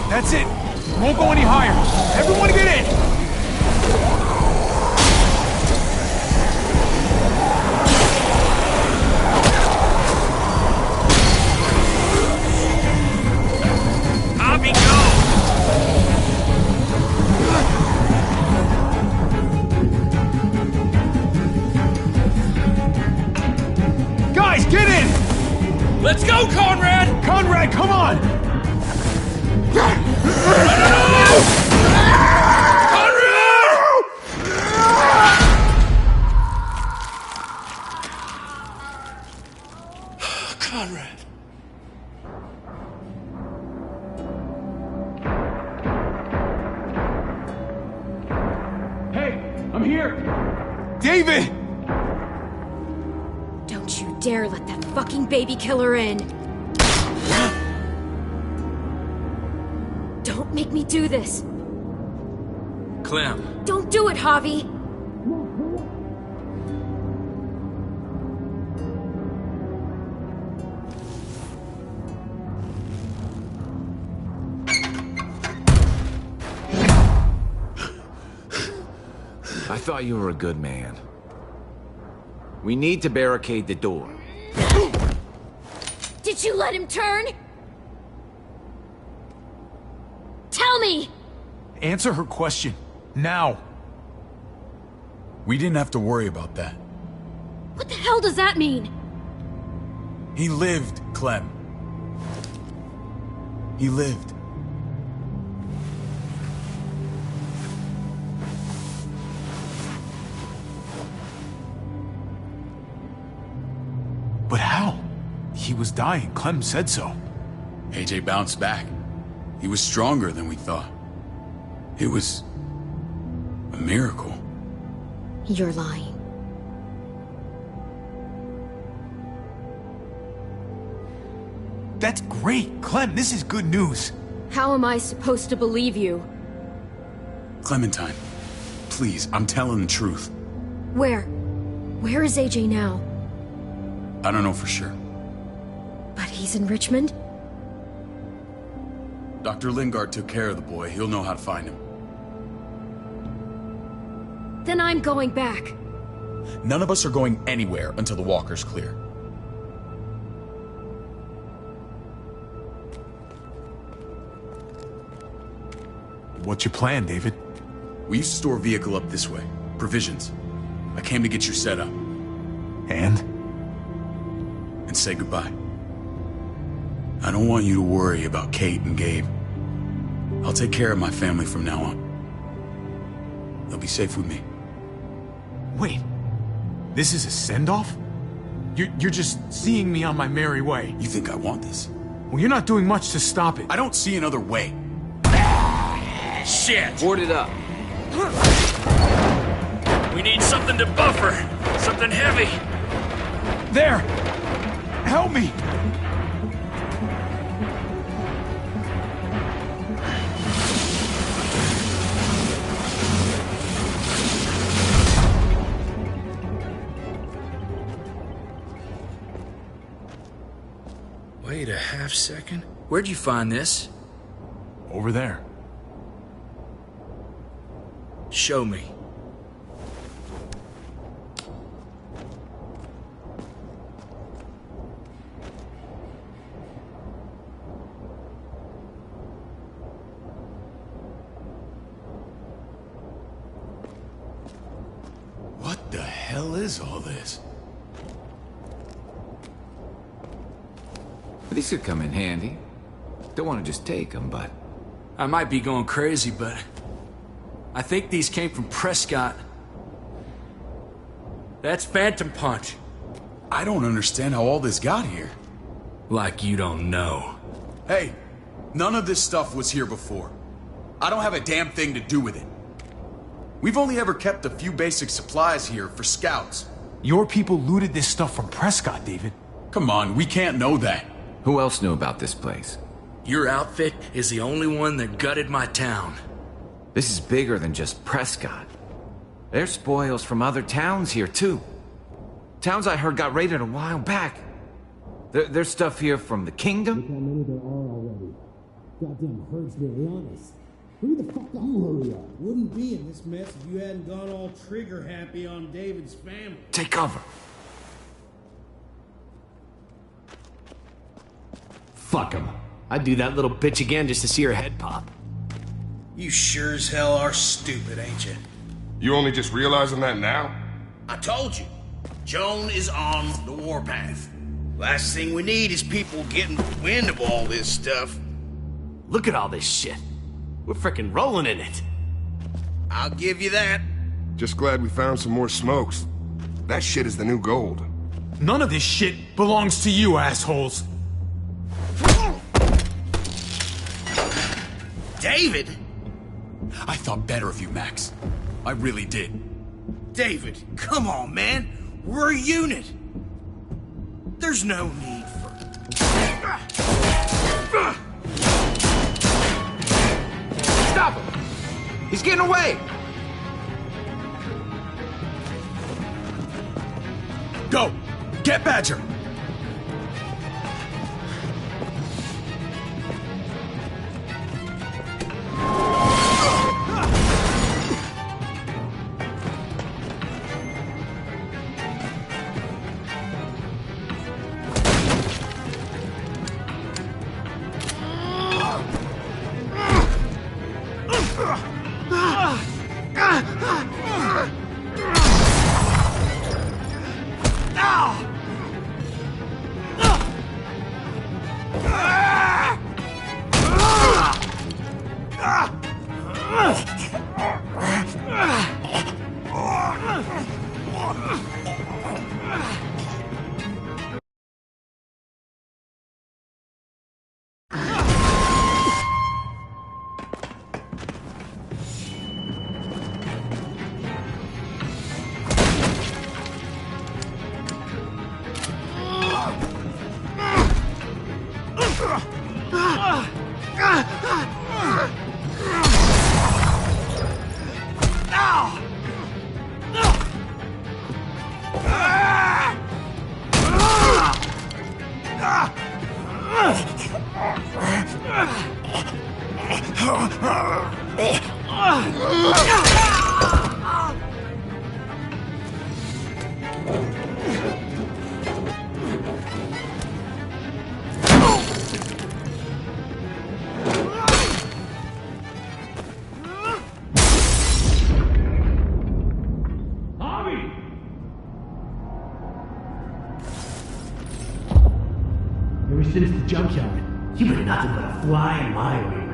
That's it. Won't go any higher. Everyone get in. Hobby, go! Guys, get in! Let's go, Conrad! Conrad, come on! Conrad. Hey, I'm here! David! Don't you dare let that fucking baby killer in! Don't make me do this! Clem. Don't do it, Javi! I thought you were a good man. We need to barricade the door. Did you let him turn? Tell me! Answer her question. Now. We didn't have to worry about that. What the hell does that mean? He lived, Clem. He lived. But how? He was dying. Clem said so. AJ bounced back. He was stronger than we thought. It was a miracle. You're lying. That's great. Clem, this is good news. How am I supposed to believe you? Clementine, please, I'm telling the truth. Where? Where is AJ now? I don't know for sure. But he's in Richmond? Dr. Lingard took care of the boy. He'll know how to find him. Then I'm going back. None of us are going anywhere until the walker's clear. What's your plan, David? We used to store a vehicle up this way. Provisions. I came to get you set up. And? And say goodbye. I don't want you to worry about Kate and Gabe. I'll take care of my family from now on. They'll be safe with me. Wait. This is a send-off? You're just seeing me on my merry way. You think I want this? Well, you're not doing much to stop it. I don't see another way. Shit! Board it up. We need something to buffer. Something heavy. There! Help me! Wait a half second. Where'd you find this? Over there. Show me. What the hell is all this? These could come in handy. Don't want to just take them, but... I might be going crazy, but... I think these came from Prescott. That's Phantom Punch. I don't understand how all this got here. Like you don't know. Hey, none of this stuff was here before. I don't have a damn thing to do with it. We've only ever kept a few basic supplies here for scouts. Your people looted this stuff from Prescott, David. Come on, we can't know that. Who else knew about this place? Your outfit is the only one that gutted my town. This is bigger than just Prescott. There's spoils from other towns here, too. Towns I heard got raided a while back. There's stuff here from the kingdom. Look how many there are already. Goddamn herds really honest. Who the fuck are you? Hurry up. Wouldn't be in this mess if you hadn't gone all trigger happy on David's family. Take cover. Fuck him. I'd do that little bitch again just to see her head pop. You sure as hell are stupid, ain't you? You only just realizing that now? I told you. Joan is on the warpath. Last thing we need is people getting wind of all this stuff. Look at all this shit. We're frickin' rolling in it. I'll give you that. Just glad we found some more smokes. That shit is the new gold. None of this shit belongs to you, assholes. David? I thought better of you, Max. I really did. David, come on, man. We're a unit. There's no need for... Stop him! He's getting away! Go! Get Badger! Ever since the junkyard, you've been nothing but a fly in my ointment.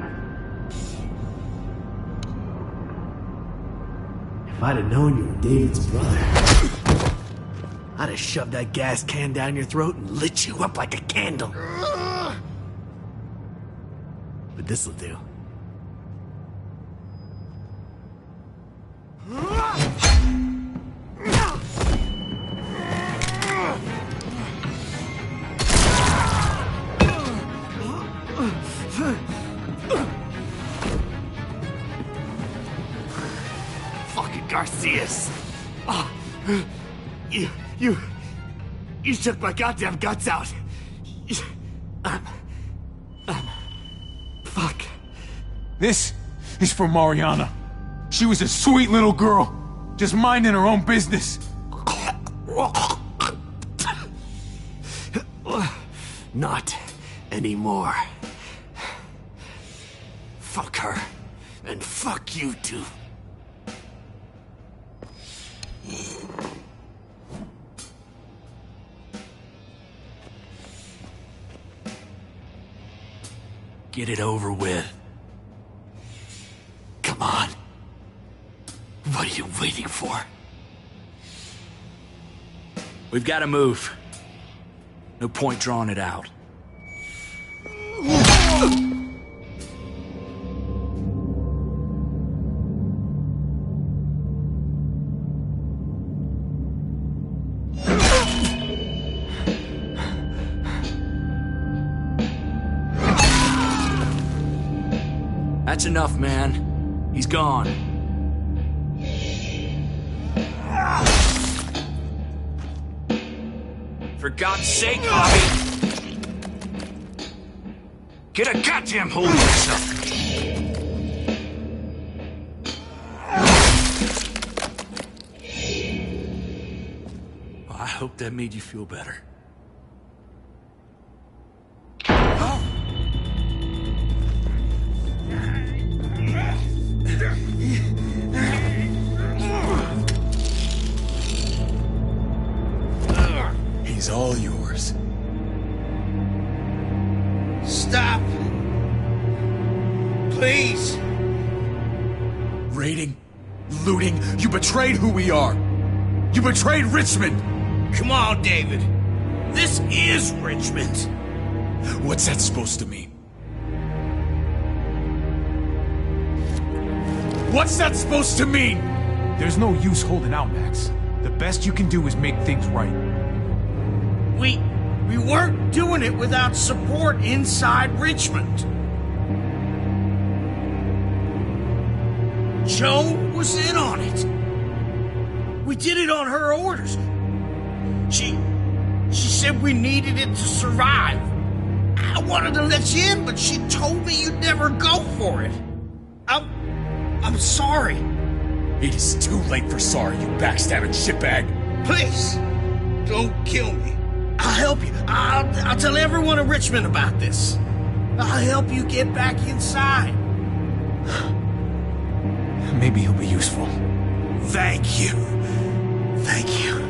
If I'd have known you were David's brother, I'd have shoved that gas can down your throat and lit you up like a candle. But this'll do. Fucking Garcias! Oh, you took my goddamn guts out. Fuck. This is for Mariana. She was a sweet little girl, just minding her own business. Not anymore. Fuck her. And fuck you too. Get it over with. Come on. What are you waiting for? We've got to move. No point drawing it out. That's enough, man. He's gone. For God's sake, Bobby! Get a goddamn hold of yourself! Well, I hope that made you feel better. He's all yours. Stop! Please! Raiding, looting, you betrayed who we are! You betrayed Richmond! Come on, David. This is Richmond. What's that supposed to mean? What's that supposed to mean? There's no use holding out, Max. The best you can do is make things right. We weren't doing it without support inside Richmond. Joan was in on it. We did it on her orders. She said we needed it to survive. I wanted to let you in, but she told me you'd never go for it. I'm sorry. It is too late for sorry, you backstabbing shitbag. Please, don't kill me. I'll help you. I'll tell everyone in Richmond about this. I'll help you get back inside. Maybe he'll be useful. Thank you. Thank you.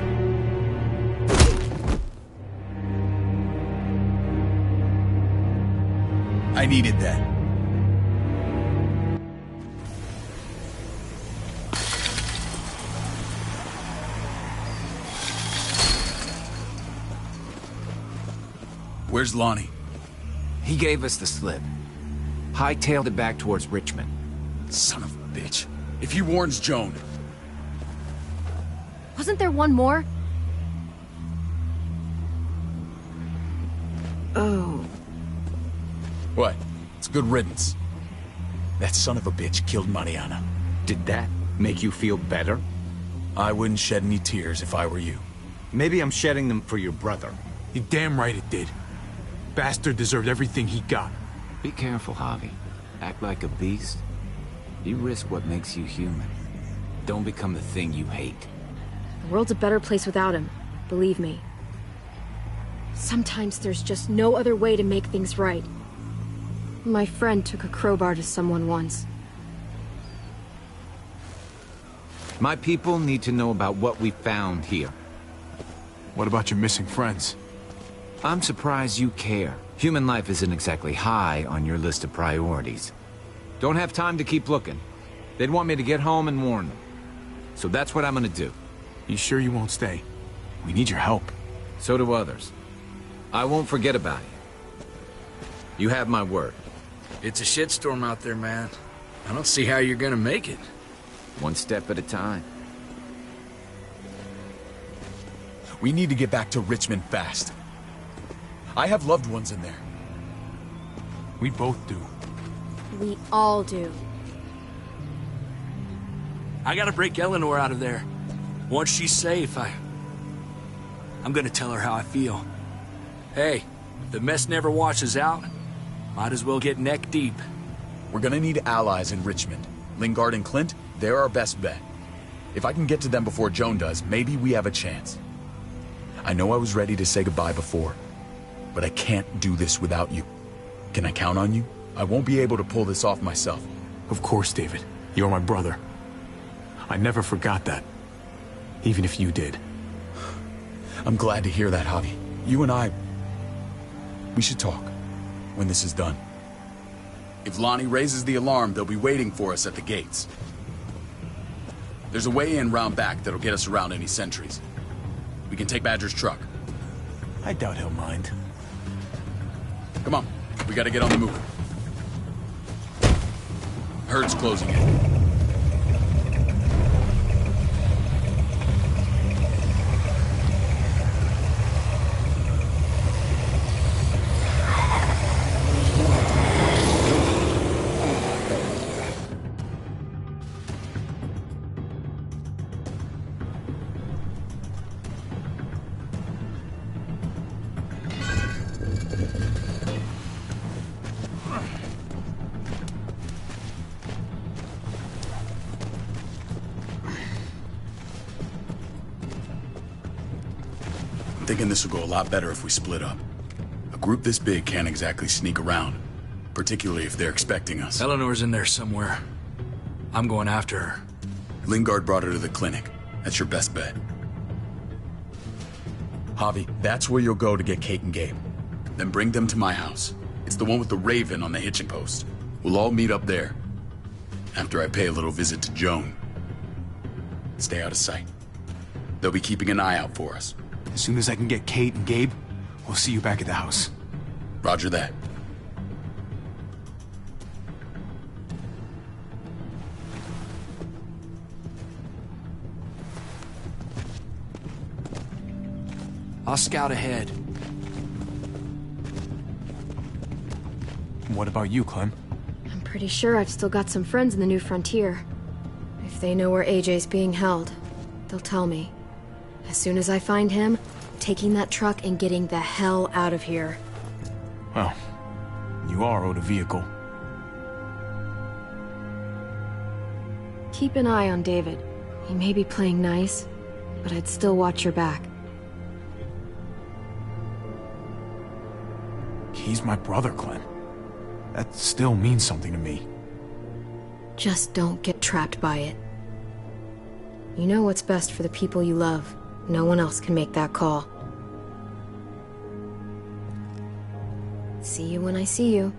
I needed that. Where's Lonnie? He gave us the slip. Hightailed it back towards Richmond. Son of a bitch. If he warns Joan... Wasn't there one more? Oh. What? It's good riddance. That son of a bitch killed Mariana. Did that make you feel better? I wouldn't shed any tears if I were you. Maybe I'm shedding them for your brother. You're damn right it did. Bastard deserved everything he got. Be careful, Javi. Act like a beast. You risk what makes you human. Don't become the thing you hate. The world's a better place without him, believe me. Sometimes there's just no other way to make things right. My friend took a crowbar to someone once. My people need to know about what we found here. What about your missing friends? I'm surprised you care. Human life isn't exactly high on your list of priorities. Don't have time to keep looking. They'd want me to get home and warn them. So that's what I'm gonna do. You sure you won't stay? We need your help. So do others. I won't forget about you. You have my word. It's a shitstorm out there, man. I don't see how you're gonna make it. One step at a time. We need to get back to Richmond fast. I have loved ones in there. We both do. We all do. I gotta break Eleanor out of there. Once she's safe, I'm gonna tell her how I feel. Hey, if the mess never washes out, might as well get neck deep. We're gonna need allies in Richmond. Lingard and Clint, they're our best bet. If I can get to them before Joan does, maybe we have a chance. I know I was ready to say goodbye before, but I can't do this without you. Can I count on you? I won't be able to pull this off myself. Of course, David. You're my brother. I never forgot that. Even if you did. I'm glad to hear that, Javi. You and I... we should talk when this is done. If Lonnie raises the alarm, they'll be waiting for us at the gates. There's a way in round back that'll get us around any sentries. We can take Badger's truck. I doubt he'll mind. Come on, we gotta get on the move. Herd's closing in. I'm thinking this will go a lot better if we split up. A group this big can't exactly sneak around, particularly if they're expecting us. Eleanor's in there somewhere. I'm going after her. Lingard brought her to the clinic. That's your best bet. Javi, that's where you'll go to get Kate and Gabe. Then bring them to my house. It's the one with the Raven on the hitching post. We'll all meet up there. After I pay a little visit to Joan. Stay out of sight. They'll be keeping an eye out for us. As soon as I can get Kate and Gabe, we'll see you back at the house. Roger that. I'll scout ahead. What about you, Clem? I'm pretty sure I've still got some friends in the New Frontier. If they know where AJ's being held, they'll tell me. As soon as I find him, taking that truck and getting the hell out of here. Well, you are owed a vehicle. Keep an eye on David. He may be playing nice, but I'd still watch your back. He's my brother, Clem. That still means something to me. Just don't get trapped by it. You know what's best for the people you love. No one else can make that call. See you when I see you.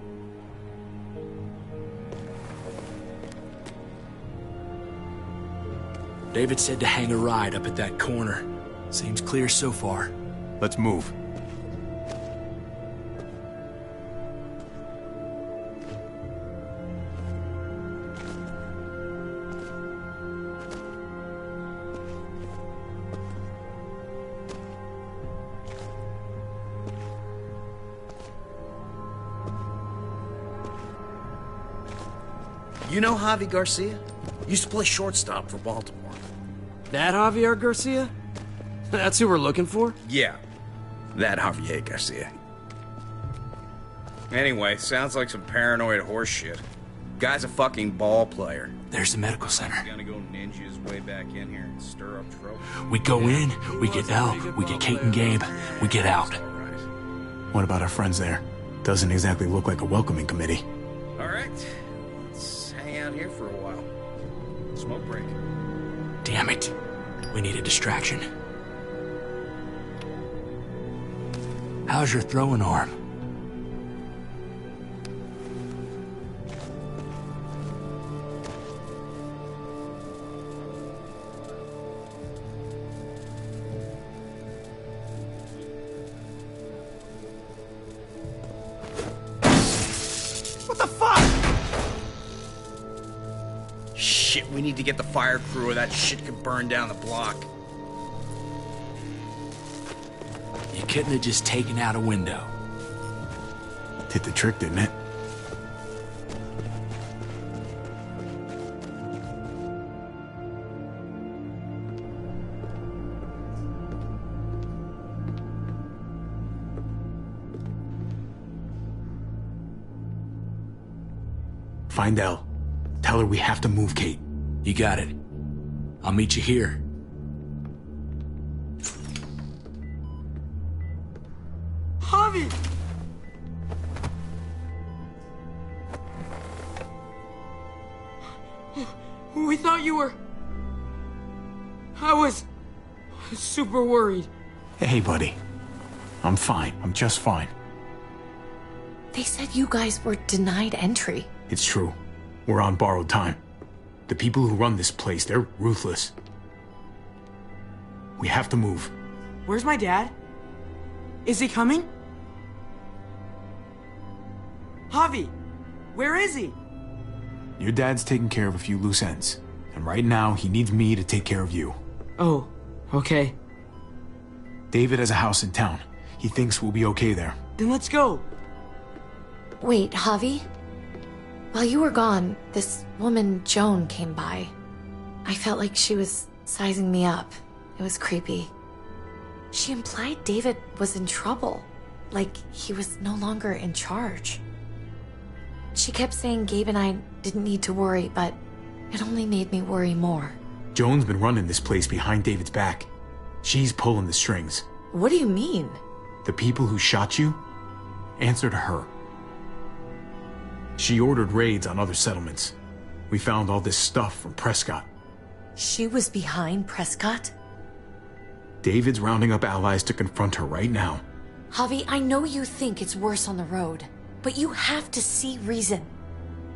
David said to hang a ride up at that corner. Seems clear so far. Let's move. You know Javi Garcia? Used to play shortstop for Baltimore. That Javier Garcia? That's who we're looking for? Yeah, that Javier Garcia. Anyway, sounds like some paranoid horse shit. Guy's a fucking ball player. There's the medical center. He's gonna go ninja his way back in here and stir up trouble. We go in, we get Elle, we get Kate and Gabe, we get out. What about our friends there? Doesn't exactly look like a welcoming committee. Alright, let's hang out here for a while. Smoke break. Damn it. We need a distraction. How's your throwing arm? What the fuck? Shit, we need to get the fire crew or that shit could burn down the block. You couldn't have just taken out a window. Did the trick, didn't it? Find Elle. Tell her we have to move Kate. You got it. I'll meet you here. Javi! We thought you were... I was super worried. Hey, buddy. I'm fine. I'm just fine. They said you guys were denied entry. It's true. We're on borrowed time. The people who run this place, they're ruthless. We have to move. Where's my dad? Is he coming? Javi, where is he? Your dad's taking care of a few loose ends. And right now, he needs me to take care of you. Oh, okay. David has a house in town. He thinks we'll be okay there. Then let's go. Wait, Javi? While you were gone, this woman, Joan, came by. I felt like she was sizing me up. It was creepy. She implied David was in trouble. Like he was no longer in charge. She kept saying Gabe and I didn't need to worry, but it only made me worry more. Joan's been running this place behind David's back. She's pulling the strings. What do you mean? The people who shot you answer to her. She ordered raids on other settlements. We found all this stuff from Prescott. She was behind Prescott? David's rounding up allies to confront her right now. Javi, I know you think it's worse on the road, but you have to see reason.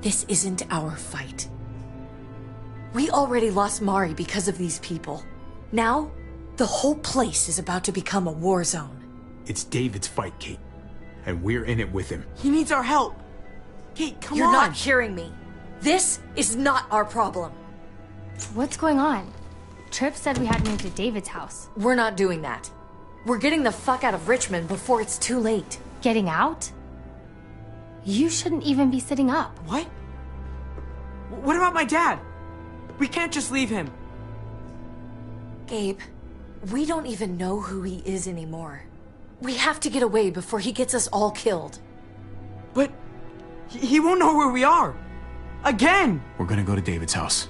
This isn't our fight. We already lost Mari because of these people. Now, the whole place is about to become a war zone. It's David's fight, Kate. And we're in it with him. He needs our help. Kate, come on. You're not hearing me. This is not our problem. What's going on? Tripp said we had to move to David's house. We're not doing that. We're getting the fuck out of Richmond before it's too late. Getting out? You shouldn't even be sitting up. What? What about my dad? We can't just leave him. Gabe, we don't even know who he is anymore. We have to get away before he gets us all killed. But he won't know where we are. Again! We're gonna go to David's house.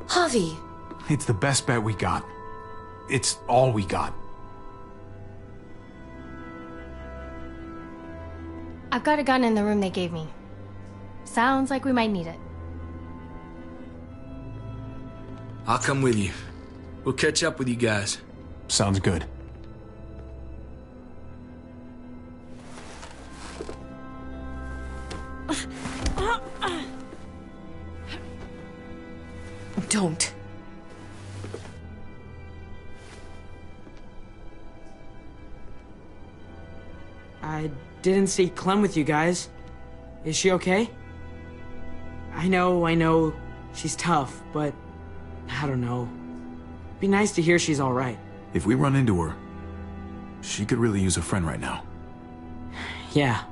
Javi! It's the best bet we got. It's all we got. I've got a gun in the room they gave me. Sounds like we might need it. I'll come with you. We'll catch up with you guys. Sounds good. Don't. I didn't see Clem with you guys. Is she okay? I know, she's tough, but I don't know. Be nice to hear she's all right. If we run into her, she could really use a friend right now. Yeah.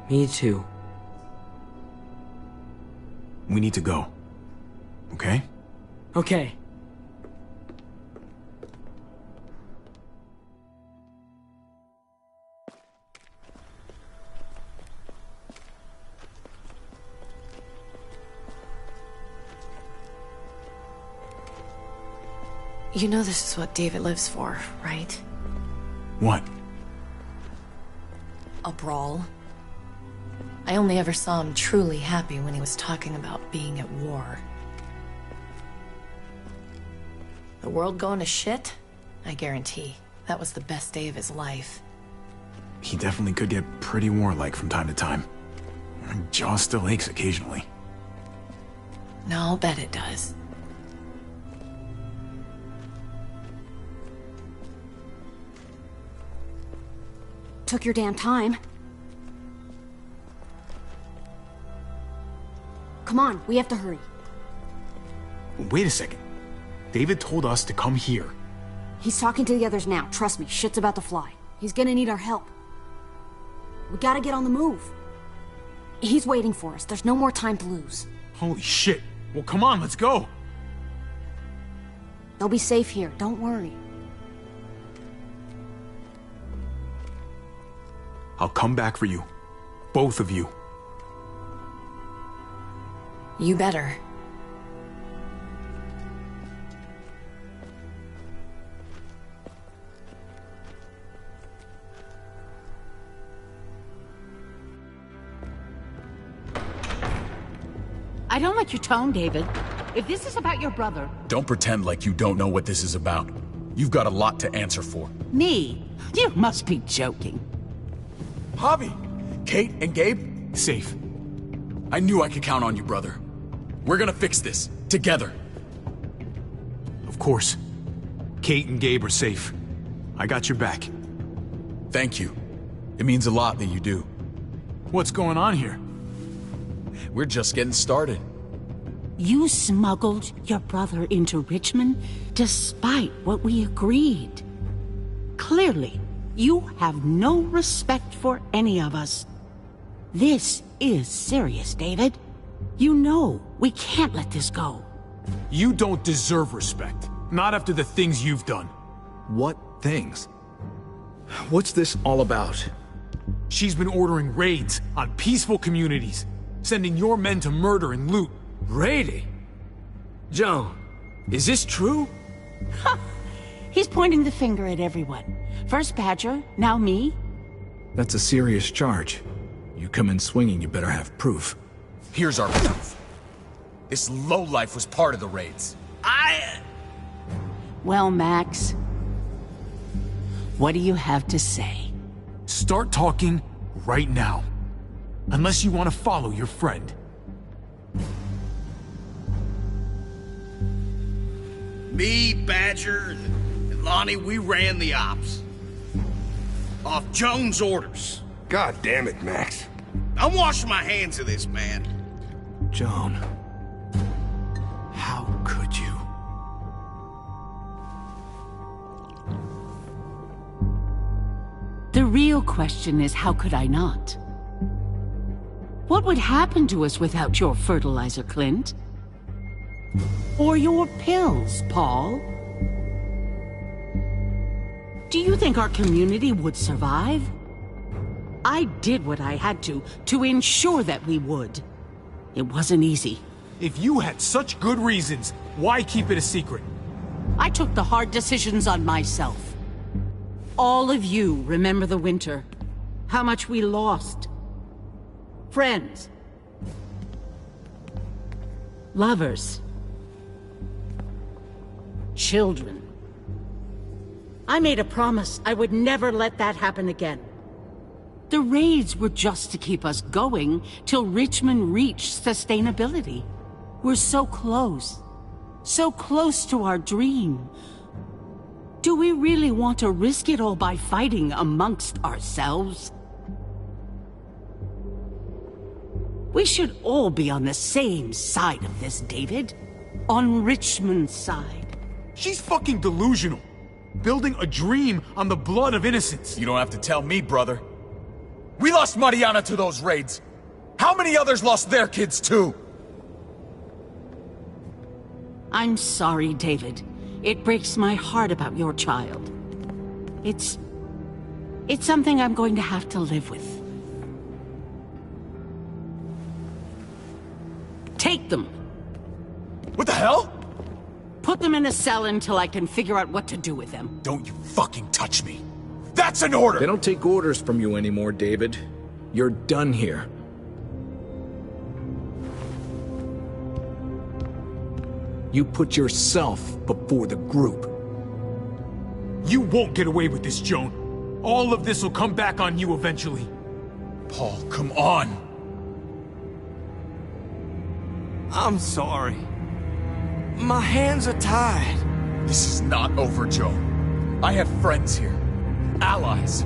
Me too. We need to go. Okay? Okay. You know this is what David lives for, right? What? A brawl. I only ever saw him truly happy when he was talking about being at war. The world going to shit? I guarantee. That was the best day of his life. He definitely could get pretty warlike from time to time. My jaw still aches occasionally. No, I'll bet it does. Took your damn time. Come on, we have to hurry. Wait a second. David told us to come here. He's talking to the others now. Trust me, shit's about to fly. He's gonna need our help. We gotta get on the move. He's waiting for us. There's no more time to lose. Holy shit. Well, come on, let's go. They'll be safe here. Don't worry. I'll come back for you. Both of you. You better. I don't like your tone, David. If this is about your brother... Don't pretend like you don't know what this is about. You've got a lot to answer for. Me? You must be joking. Javi! Kate and Gabe? Safe. I knew I could count on you, brother. We're gonna fix this. Together. Of course. Kate and Gabe are safe. I got your back. Thank you. It means a lot that you do. What's going on here? We're just getting started. You smuggled your brother into Richmond despite what we agreed. Clearly, you have no respect for any of us. This is serious, David. You know we can't let this go. You don't deserve respect. Not after the things you've done. What things? What's this all about? She's been ordering raids on peaceful communities, sending your men to murder and loot. Raiding? Joan, is this true? He's pointing the finger at everyone. First Badger, now me. That's a serious charge. You come in swinging, you better have proof. Here's our proof. This lowlife was part of the raids. Well, Max, what do you have to say? Start talking right now. Unless you want to follow your friend. Me, Badger, and Lonnie, we ran the ops. Off Joan's orders. God damn it, Max. I'm washing my hands of this, man. Joan. How could you? The real question is, how could I not? What would happen to us without your fertilizer, Clint? Or your pills, Paul? Do you think our community would survive? I did what I had to ensure that we would. It wasn't easy. If you had such good reasons, why keep it a secret? I took the hard decisions on myself. All of you remember the winter. How much we lost. Friends. Lovers. Children. I made a promise I would never let that happen again. The raids were just to keep us going till Richmond reached sustainability. We're so close to our dream. Do we really want to risk it all by fighting amongst ourselves? We should all be on the same side of this, David. On Richmond's side. She's fucking delusional. Building a dream on the blood of innocents. You don't have to tell me, brother. We lost Mariana to those raids. How many others lost their kids too? I'm sorry, David. It breaks my heart about your child. It's something I'm going to have to live with. Take them. What the hell? Put them in a cell until I can figure out what to do with them. Don't you fucking touch me! That's an order! They don't take orders from you anymore, David. You're done here. You put yourself before the group. You won't get away with this, Joan. All of this will come back on you eventually. Paul, come on! I'm sorry. My hands are tied. This is not over, Joe. I have friends here. Allies.